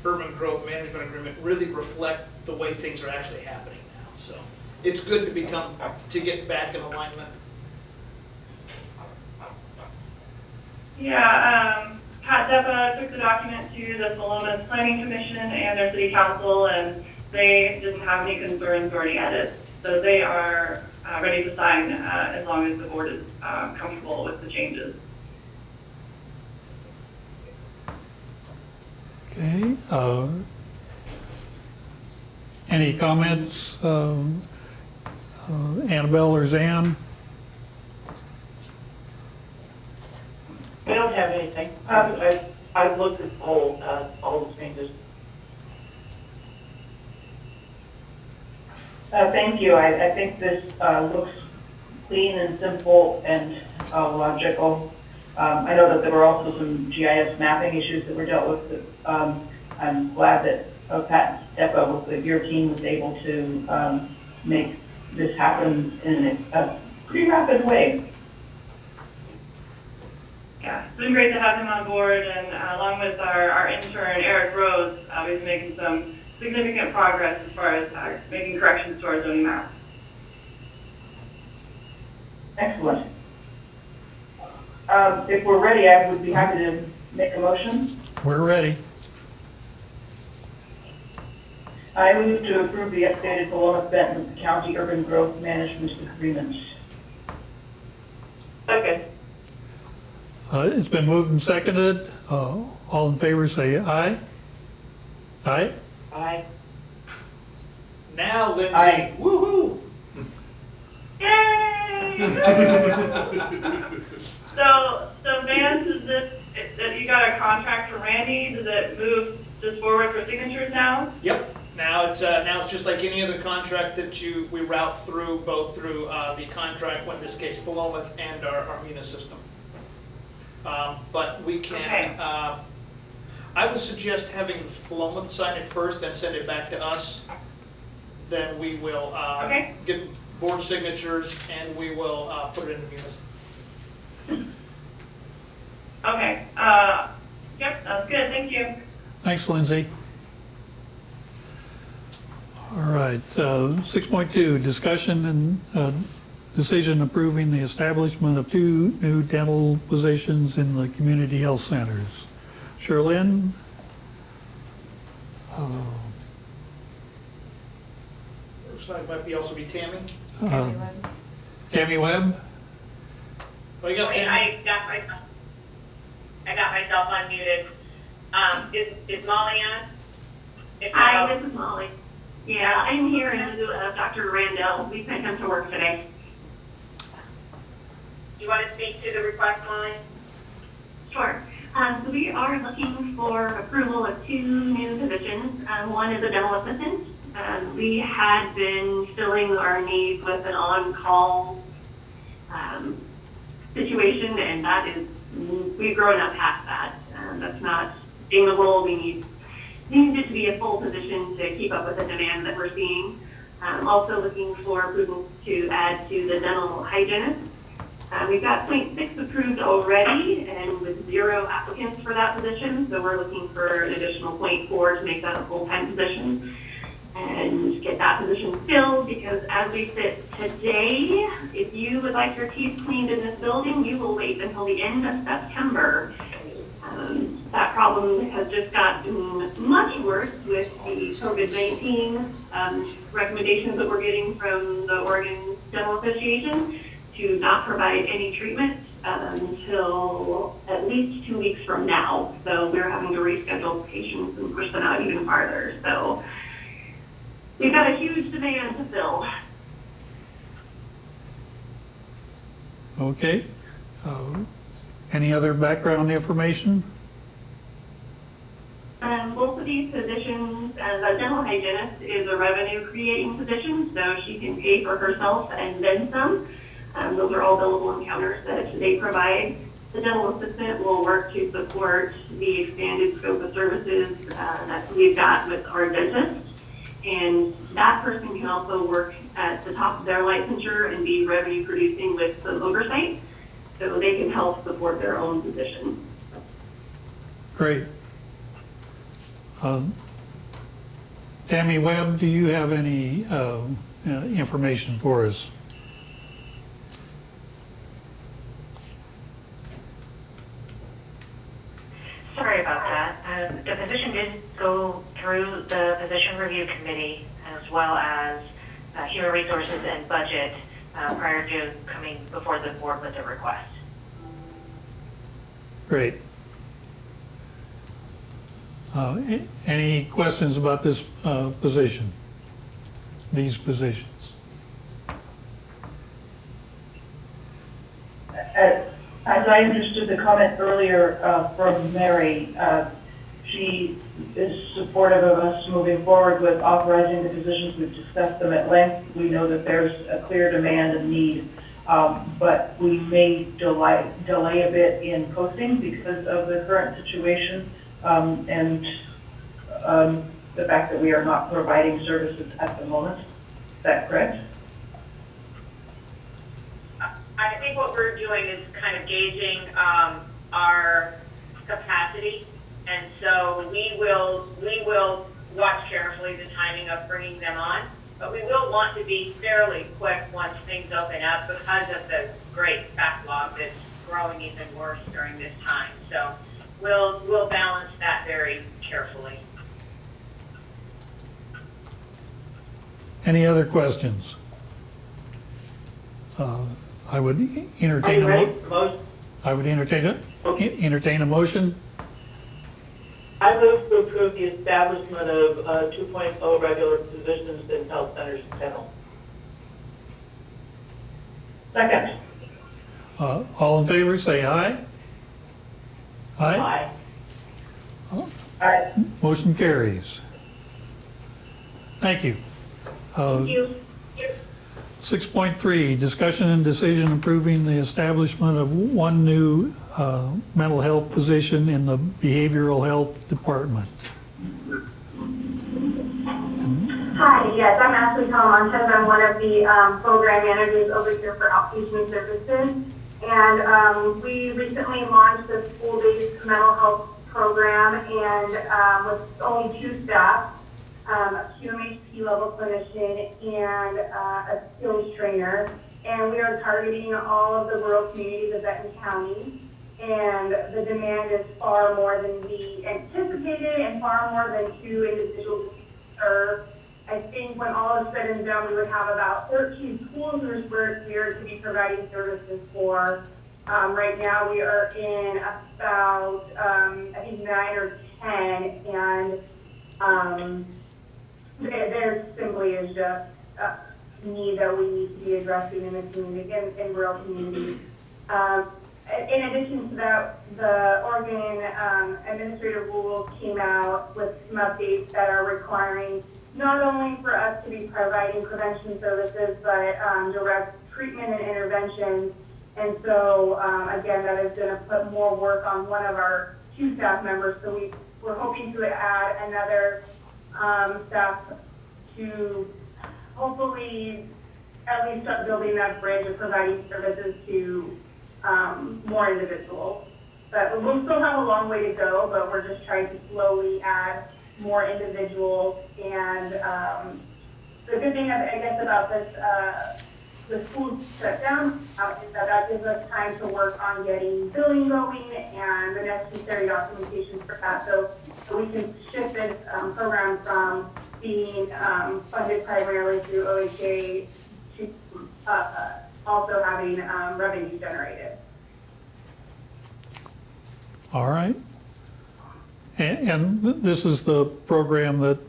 urban growth management agreement really reflect the way things are actually happening now. So it's good to get back in alignment. Yeah, Pat Deppa took the document to the Solomon's Planning Commission and their city council, and they didn't have any concerns or any edits. So they are ready to sign as long as the board is comfortable with the changes. Okay. Any comments, Annabelle or Zan? I don't have anything. I've looked at all the changes. Thank you. I think this looks clean and simple and logical. I know that there were also some GIS mapping issues that were dealt with. I'm glad that Pat Deppa with your team was able to make this happen in a pretty rapid way. Yeah, it's been great to have him on board, and along with our intern, Eric Rose, he's making some significant progress as far as making corrections to our zoning map. Excellent. If we're ready, I would be happy to make a motion. We're ready. I move to approve the updated Benton County Urban Growth Management Agreement. Second. It's been moved and seconded. All in favor say aye. Aye? Aye. Now, Lindsay, Aye. woohoo! Yay! So Vance, is this, that you got a contract from Randy, does it move just forward for signatures now? Yep. Now it's just like any other contract that we route through, both through the contract, in this case, Philomath, and our MENA system. But we can, Okay. I would suggest having Philomath sign it first and send it back to us. Then we will Okay. get board signatures and we will put it in the MENA. Okay, yep, that's good, thank you. Thanks, Lindsay. All right, 6.2, discussion and decision approving the establishment of 2 new dental positions in the community health centers. Sherlyn? Looks like it might be also be Tammy. Tammy Webb? What do you got, Wait, Tammy? I got myself unmuted. Is Molly on? Hi, this is Molly. Yeah, I'm here in lieu of Dr. Randall. We sent him to work today. Do you want to speak to the request, Molly? Sure. So we are looking for approval of 2 new positions. One is a dental assistant. We had been filling our needs with an on-call situation, and that is, we've grown up past that. That's not sustainable. We need it to be a full position to keep up with the demand that we're seeing. Also looking for approval to add to the dental hygienist. We've got 0.6 approved already and with 0 applicants for that position. So we're looking for an additional 0.4 to make that a full-time position and get that position filled, because as we sit today, if you would like your teeth cleaned in this building, you will wait until the end of September. That problem has just gotten much worse with the COVID-19 recommendations that we're getting from the Oregon Dental Association to not provide any treatment until at least 2 weeks from now. So we're having to reschedule patients and push them out even farther. So we've got a huge demand to fill. Okay. Any other background information? Both of these positions, as a dental hygienist, is a revenue-creating position, so she can pay for herself and then some. Those are all billable encounters that they provide. The dental assistant will work to support the expanded scope of services that we've got with our dentist. And that person can also work at the top of their licensure and be revenue-producing with some oversight, so they can help support their own position. Great. Tammy Webb, do you have any information for us? Sorry about that. The position did go through the position review committee as well as human resources and budget prior to coming before the board with a request. Great. Any questions about this position, these positions? As I understood the comment earlier from Mary, she is supportive of us moving forward with authorizing the positions. We've discussed them at length. We know that there's a clear demand and need, but we may delay a bit in posting because of the current situation and the fact that we are not providing services at the moment. Is that correct? I think what we're doing is kind of gauging our capacity, and so we will watch carefully the timing of bringing them on, but we will want to be fairly quick once things open up because of the great backlog that's growing even worse during this time. So we'll balance that very carefully. Any other questions? I would entertain entertain a motion. I move to approve the establishment of 2.0 regular positions in health centers and dental. Second. All in favor, say aye. Aye. Aye. Motion carries. Thank you. Thank you. 6.3, discussion and decision approving the establishment of one new mental health position in the behavioral health department. Hi, yes, I'm Ashley Talamantes. I'm one of the program managers over here for outpatient services. And we recently launched a school-based mental health program and with only 2 staff. A QMHP level clinician and a skills trainer. And we are targeting all of the rural communities of Benton County. And the demand is far more than we anticipated and far more than 2 individuals we serve. I think when all is said and done, we would have about 13 schools which we're here to be providing services for. Right now we are in about, I think 9 or 10, and there simply is just a need that we need to be addressing in the community, in rural communities. In addition to that, the Oregon administrative rule came out with some updates that are requiring not only for us to be providing prevention services, but direct treatment and interventions. And so, again, that is going to put more work on one of our 2 staff members. So we're hoping to add another staff to hopefully at least start building that bridge of providing services to more individuals. But we'll still have a long way to go, but we're just trying to slowly add more individuals. And the good thing, I guess, about this, the school shutdown is that gives us time to work on getting billing going and the necessary documentation for that. So we can shift this program from being funded primarily through OHA to also having revenue generated. All right. And this is the program that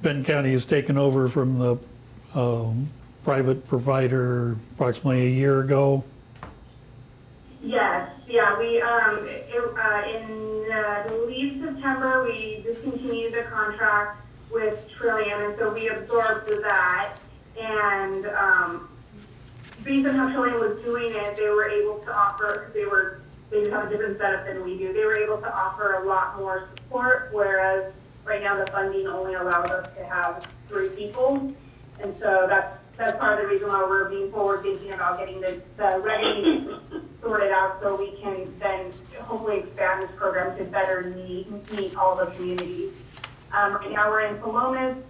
Benton County has taken over from the private provider approximately a year ago. Yes, yeah, we, in, I believe September, we discontinued the contract with Trillium, and so we absorbed that. And, based on how Trillium was doing it, they were able to offer, they just have a different setup than we do. They were able to offer a lot more support, whereas right now the funding only allows us to have 3 people. And so that's part of the reason why we're being forward thinking about getting the revenue sorted out so we can then hopefully expand this program to better meet all the communities. Right now we're in Philomath.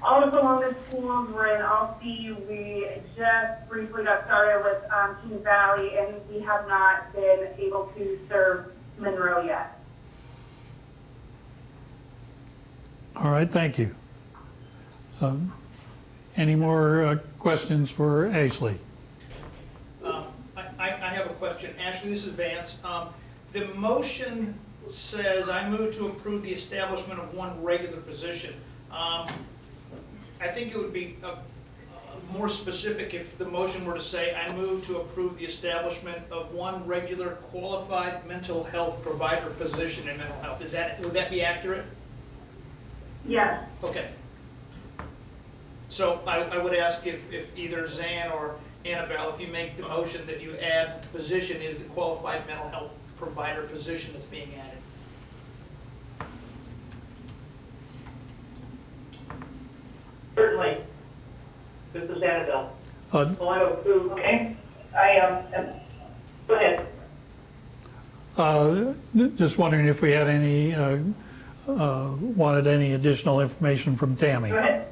All the Philomath schools, we're in Alsea. We just briefly got started with King Valley, and we have not been able to serve Monroe yet. All right, thank you. Any more questions for Ashley? I have a question. Ashley, this is Vance. The motion says, I move to approve the establishment of 1 regular position. I think it would be more specific if the motion were to say, I move to approve the establishment of 1 regular qualified mental health provider position in mental health. Would that be accurate? Yes. Okay. So I would ask if either Zan or Annabelle, if you make the motion that you add the position is the qualified mental health provider position that's being added. Certainly. This is Annabelle. Uh, I want to approve, okay? Go ahead. Just wondering if we had any, wanted any additional information from Tammy. Go ahead.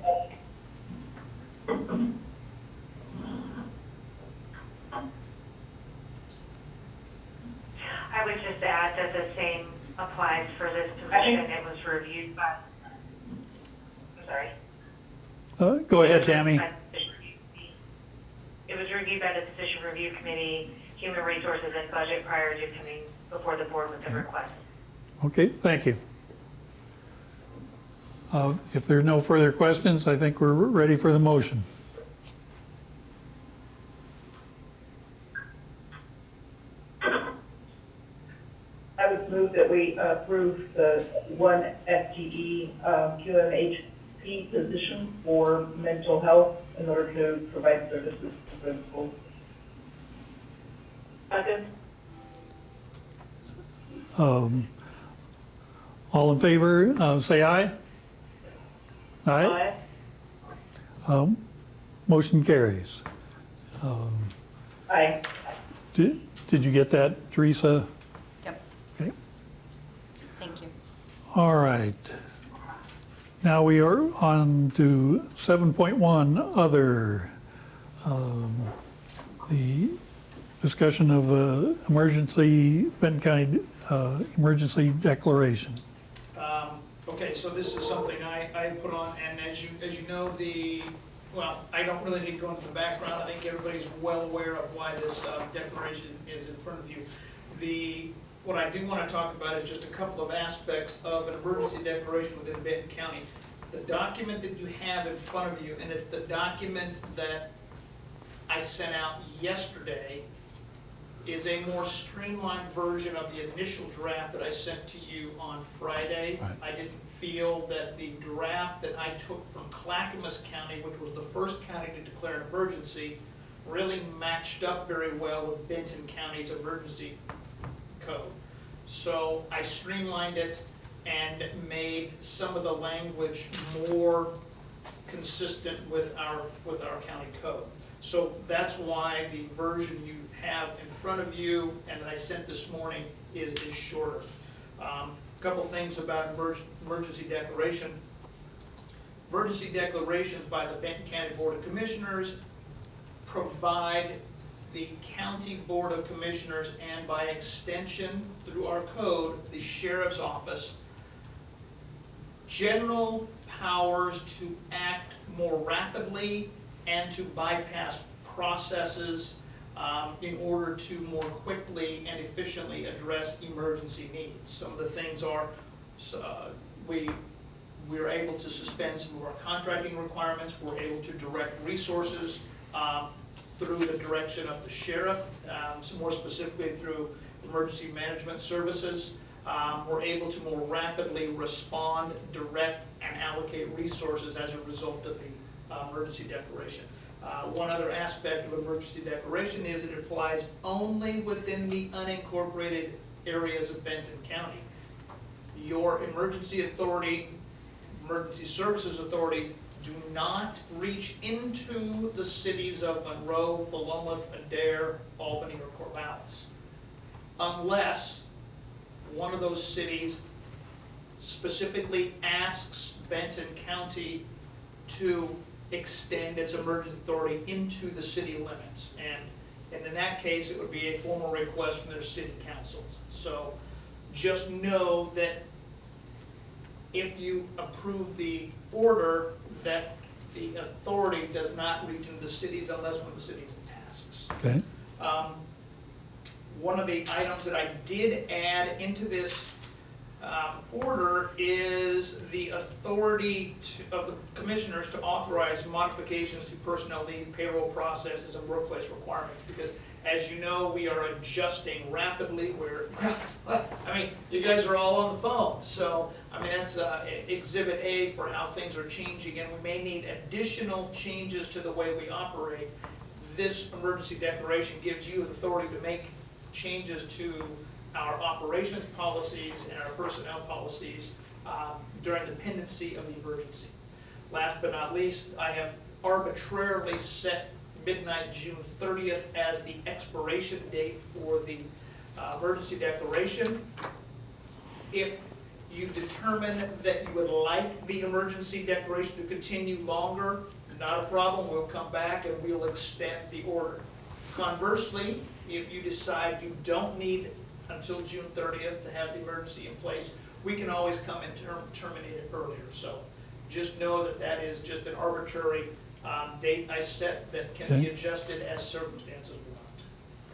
I would just add that the same applies for this position. It was reviewed by, I'm sorry. Go ahead, Tammy. It was reviewed by the Position Review Committee, Human Resources and Budget prior to coming before the board with the request. Okay, thank you. If there are no further questions, I think we're ready for the motion. I would move that we approve the 1 FTE QMHP position for mental health in order to provide services for the schools. Second. All in favor, say aye. Aye. Motion carries. Aye. Did you get that, Teresa? Yep. Okay. Thank you. All right. Now we are on to 7.1, other, the discussion of Benton County emergency declaration. Okay, so this is something I put on, and as you know, well, I don't really need to go into the background. I think everybody's well aware of why this declaration is in front of you. What I do want to talk about is just a couple of aspects of an emergency declaration within Benton County. The document that you have in front of you, and it's the document that I sent out yesterday, is a more streamlined version of the initial draft that I sent to you on Friday. Right. I didn't feel that the draft that I took from Clackamas County, which was the first county to declare an emergency, really matched up very well with Benton County's emergency code. So I streamlined it and made some of the language more consistent with our county code. So that's why the version you have in front of you and that I sent this morning is shorter. A couple things about emergency declaration. Emergency declarations by the Benton County Board of Commissioners provide the County Board of Commissioners and by extension through our code, the Sheriff's Office, general powers to act more rapidly and to bypass processes in order to more quickly and efficiently address emergency needs. Some of the things are, we're able to suspend some of our contracting requirements. We're able to direct resources through the direction of the sheriff, some more specifically through emergency management services. We're able to more rapidly respond, direct, and allocate resources as a result of the emergency declaration. One other aspect of emergency declaration is it applies only within the unincorporated areas of Benton County. Your emergency authority, emergency services authority, do not reach into the cities of Monroe, Philomath, Adair, Albany, or Corvallis, unless one of those cities specifically asks Benton County to extend its emergency authority into the city limits. And in that case, it would be a formal request from their city councils. So just know that if you approve the order, that the authority does not reach into the cities unless one of the cities asks. Okay. One of the items that I did add into this order is the authority of the commissioners to authorize modifications to personnel leave, payroll processes, and workplace requirements. Because as you know, we are adjusting rapidly. You guys are all on the phone. So, that's exhibit A for how things are changing, and we may need additional changes to the way we operate. This emergency declaration gives you the authority to make changes to our operations policies and our personnel policies during the pendency of the emergency. Last but not least, I have arbitrarily set midnight June 30th as the expiration date for the emergency declaration. If you determine that you would like the emergency declaration to continue longer, not a problem, we'll come back and we'll extend the order. Conversely, if you decide you don't need until June 30th to have the emergency in place, we can always come and terminate it earlier. So just know that that is just an arbitrary date I set that can be adjusted as circumstances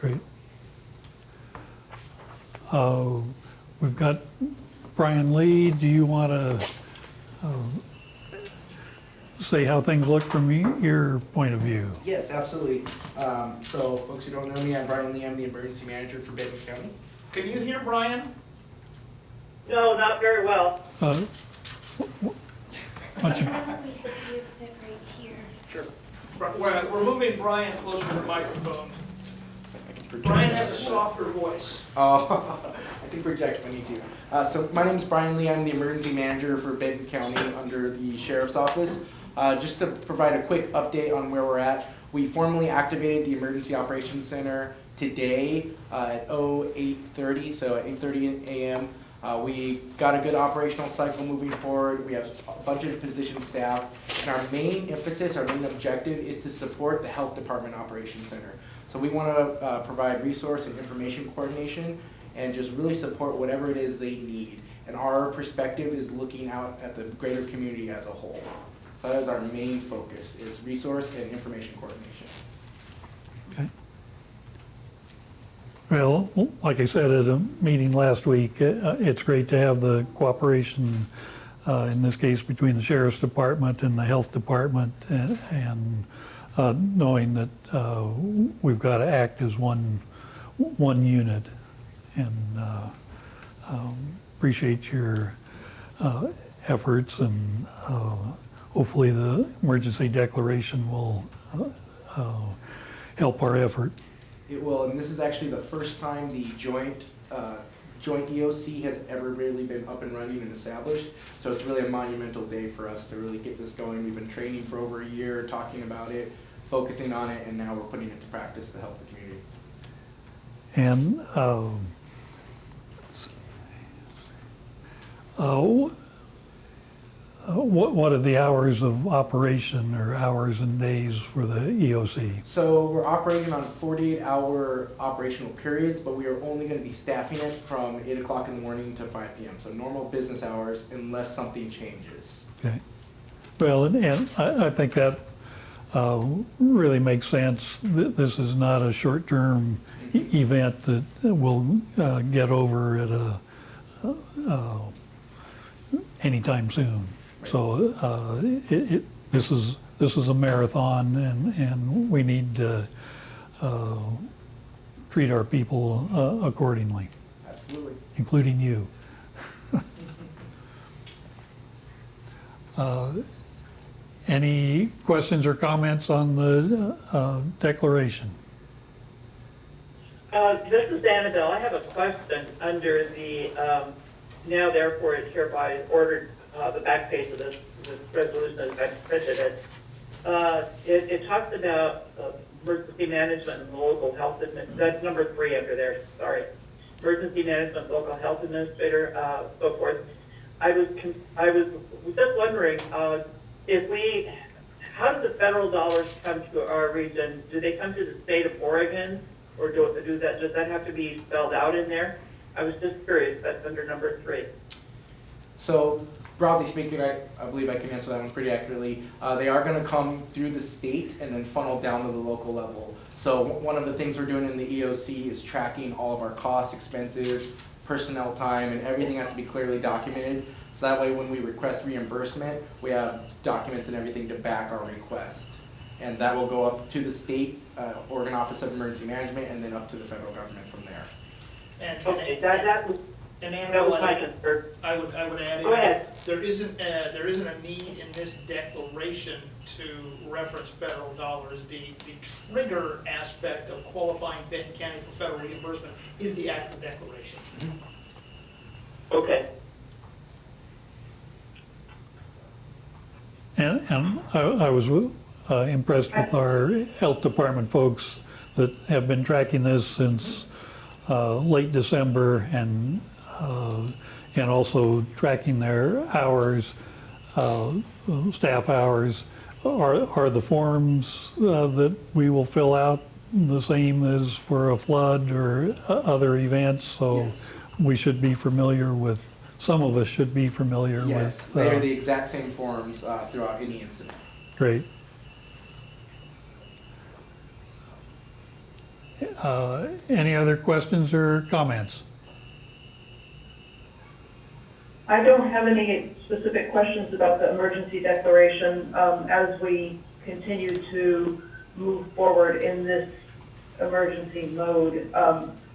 warrant. Great. We've got Brian Lee. Do you want to say how things look from your point of view? Yes, absolutely. So folks who don't know me, I'm Brian Lee. I'm the emergency manager for Benton County. Can you hear Brian? No, not very well. Why don't we have you sit right here? Sure. We're moving Brian closer to the microphone. Brian has a softer voice. Oh, I can project when you do. So my name is Brian Lee. I'm the emergency manager for Benton County under the Sheriff's Office. Just to provide a quick update on where we're at, we formally activated the Emergency Operations Center today at 8:30, so at 8:30 a.m. We got a good operational cycle moving forward. We have a bunch of position staff, and our main emphasis, our main objective is to support the Health Department Operations Center. So we want to provide resource and information coordination and just really support whatever it is they need. And our perspective is looking out at the greater community as a whole. So that is our main focus, is resource and information coordination. Okay. Well, like I said at a meeting last week, it's great to have the cooperation, in this case, between the Sheriff's Department and the Health Department, and knowing that we've got to act as one unit. And appreciate your efforts, and hopefully the emergency declaration will help our effort. It will, and this is actually the first time the joint EOC has ever really been up and running and established. So it's really a monumental day for us to really get this going. We've been training for over a year, talking about it, focusing on it, and now we're putting it to practice to help the community. And what are the hours of operation, or hours and days for the EOC? So we're operating on 48-hour operational periods, but we are only going to be staffing it from 8 o'clock in the morning to 5 p.m. So normal business hours unless something changes. Okay. Well, and I think that really makes sense. This is not a short-term event that we'll get over at anytime soon. So this is a marathon, and we need to treat our people accordingly. Absolutely. Including you. Any questions or comments on the declaration? This is Annabelle. I have a question under the, now therefore it's hereby ordered, the back page of this resolution as I printed it. It talks about emergency management and local health administrator. That's number 3 under there, sorry. Emergency management, local health administrator, so forth. I was just wondering, how do the federal dollars come to our region? Do they come to the state of Oregon, or does that have to be spelled out in there? I was just curious. That's under number 3. So broadly speaking, I believe I can answer that one pretty accurately. They are going to come through the state and then funnel down to the local level. So one of the things we're doing in the EOC is tracking all of our costs, expenses, personnel time, and everything has to be clearly documented. So that way when we request reimbursement, we have documents and everything to back our request. And that will go up to the state, Oregon Office of Emergency Management, and then up to the federal government from there. Okay, that was my concern. I would add Go ahead. there isn't a need in this declaration to reference federal dollars. The trigger aspect of qualifying Benton County for federal reimbursement is the actual declaration. Okay. And I was impressed with our health department folks that have been tracking this since late December, and also tracking their hours, staff hours. Are the forms that we will fill out the same as for a flood or other events? So Yes. We should be familiar with, some of us should be familiar with. Yes, they are the exact same forms throughout any incident. Great. Any other questions or comments? I don't have any specific questions about the emergency declaration. As we continue to move forward in this emergency mode,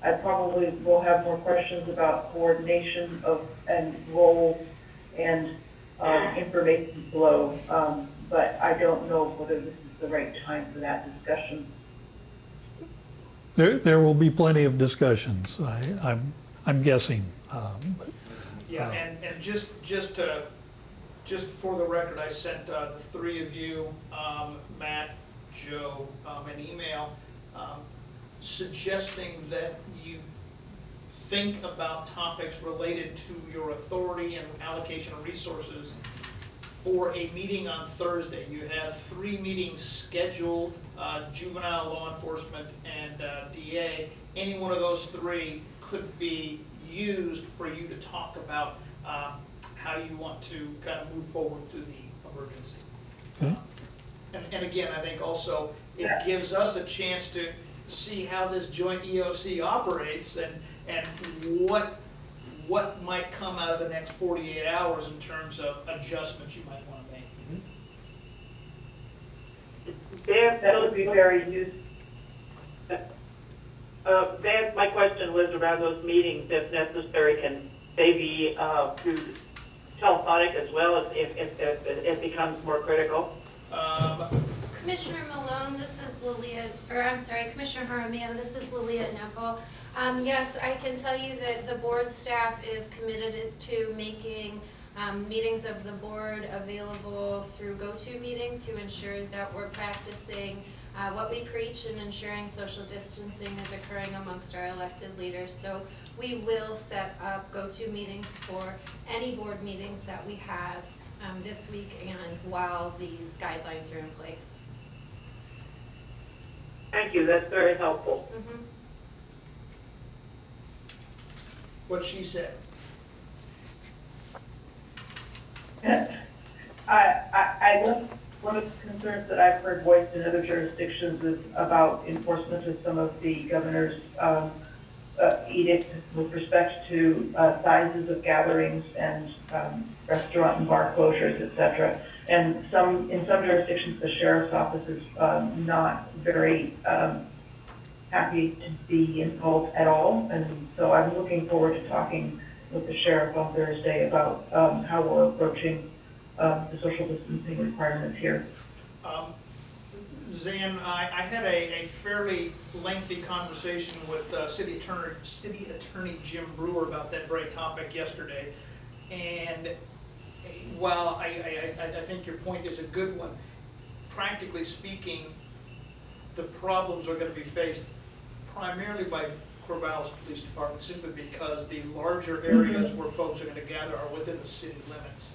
I probably will have more questions about coordination of and roles and information flow, but I don't know whether this is the right time for that discussion. There will be plenty of discussions. I'm guessing. Yeah, and just for the record, I sent the 3 of you, Matt, Joe, an email suggesting that you think about topics related to your authority and allocation of resources for a meeting on Thursday. You have 3 meetings scheduled, juvenile, law enforcement, and DA. Any one of those 3 could be used for you to talk about how you want to kind of move forward through the emergency. Okay. And again, I think also it gives us a chance to see how this joint EOC operates and what might come out of the next 48 hours in terms of adjustments you might want to make. That would be very useful. Dan, my question was around those meetings, if necessary, can they be through telephonic as well if it becomes more critical? Commissioner Malone, this is Lilia, or I'm sorry, Commissioner Jaramillo, this is Lilia Nepal. Yes, I can tell you that the board staff is committed to making meetings of the board available through GoToMeeting to ensure that we're practicing what we preach and ensuring social distancing is occurring amongst our elected leaders. So we will set up GoToMeetings for any board meetings that we have this week and while these guidelines are in place. Thank you, that's very helpful. Mm-hmm. What she said. I one of the concerns that I've heard voiced in other jurisdictions is about enforcement of some of the governor's edict with respect to sizes of gatherings and restaurant and bar closures, et cetera. And in some jurisdictions, the sheriff's office is not very happy to be involved at all. And so I'm looking forward to talking with the sheriff on Thursday about how we're approaching the social distancing requirements here. Zan, I had a fairly lengthy conversation with City Attorney Jim Brewer about that very topic yesterday. And while I think your point is a good one, practically speaking, the problems are going to be faced primarily by Corvallis Police Department, simply because the larger areas where folks are going to gather are within the city limits.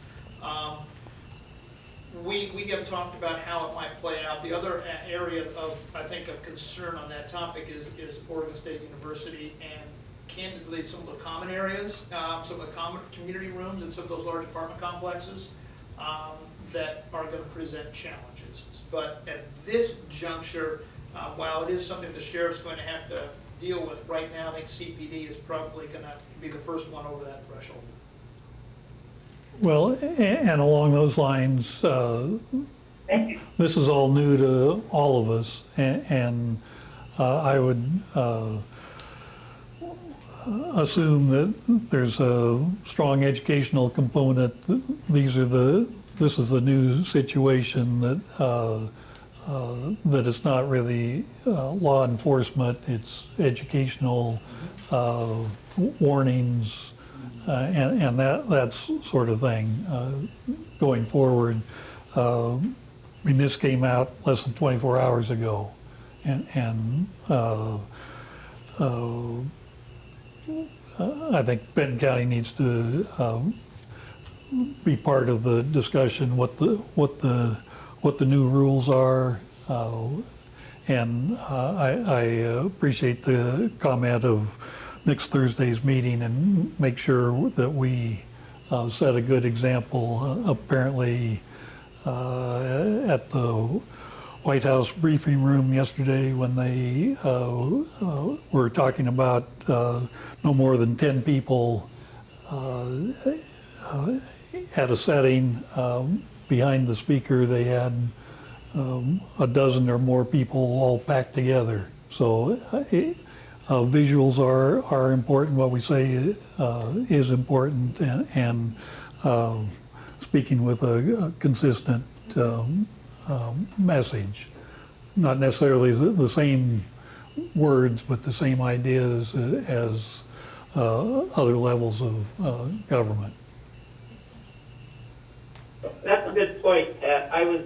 We have talked about how it might play out. The other area of, I think, of concern on that topic is Oregon State University, and candidly some of the common areas, some of the common community rooms and some of those large apartment complexes that are going to present challenges. But at this juncture, while it is something the sheriff's going to have to deal with right now, I think CPD is probably going to be the first one over that threshold. Well, and along those lines, this is all new to all of us, and I would assume that there's a strong educational component. This is the new situation that that it's not really law enforcement, it's educational warnings. And that's sort of thing going forward. I mean, this came out less than 24 hours ago, and I think Benton County needs to be part of the discussion what the new rules are, and I appreciate the comment of next Thursday's meeting and make sure that we set a good example. Apparently, at the White House briefing room yesterday, when they were talking about no more than 10 people at a setting, behind the speaker they had a dozen or more people all packed together. So visuals are important. What we say is important, and speaking with a consistent message. Not necessarily the same words, but the same ideas as other levels of government. That's a good point, Pat. I was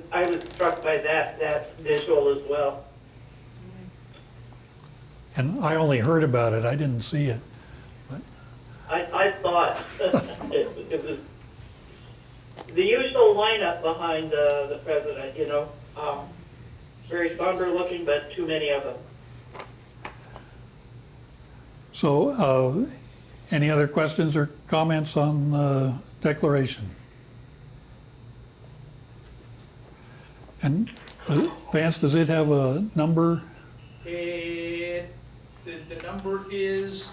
struck by that visual as well. And I only heard about it, I didn't see it. But I thought it was the usual lineup behind the president, you know. Very somber looking, but too many of them. So, any other questions or comments on the declaration? And Vance, does it have a number? The number is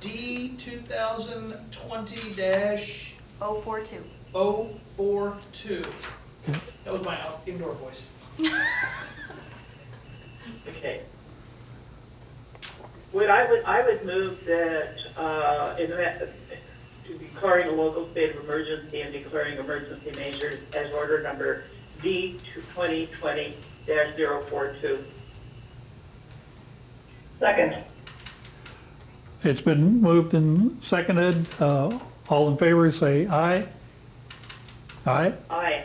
D 2020-042. 042. That was my indoor voice. Okay. I would move that to declaring a local state of emergency and declaring emergency measures as order number D 2020-042. Second. It's been moved and seconded. All in favor say aye. Aye? Aye.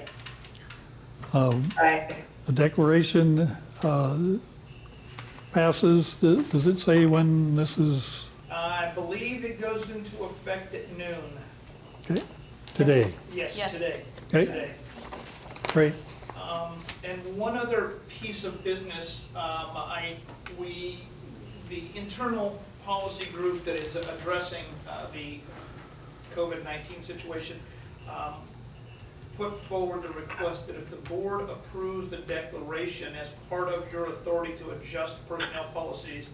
Aye. The declaration passes. Does it say when this is? I believe it goes into effect at noon. Okay. Today? Yes, today. Okay. Today. Great. And one other piece of business, the internal policy group that is addressing the COVID-19 situation put forward the request that if the board approves the declaration as part of your authority to adjust personnel policies,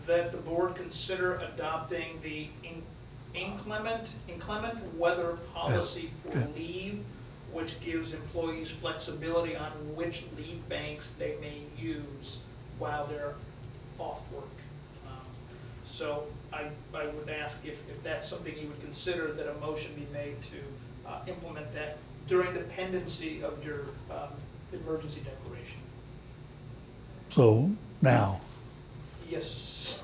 that the board consider adopting the inclement weather policy for leave, which gives employees flexibility on which leave banks they may use while they're off work. So I would ask if that's something you would consider, that a motion be made to implement that during the pendency of your emergency declaration. So now, Yes.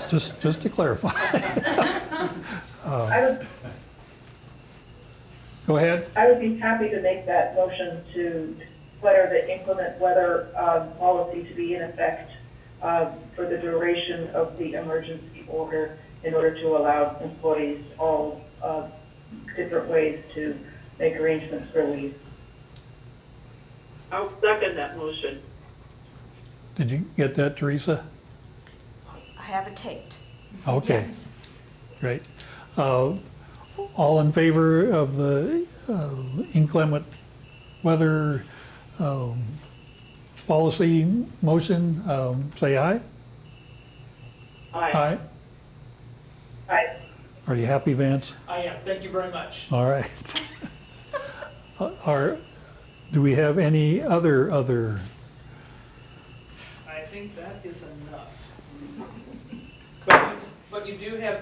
just to clarify. Go ahead. I would be happy to make that motion to declare the inclement weather policy to be in effect for the duration of the emergency order, in order to allow employees all different ways to make arrangements for leave. I'll second that motion. Did you get that, Teresa? I have it taped. Okay, Yes. great. All in favor of the inclement weather policy motion, say aye. Aye. Aye. Are you happy, Vance? I am. Thank you very much. All right. Do we have any other? I think that is enough. But you do have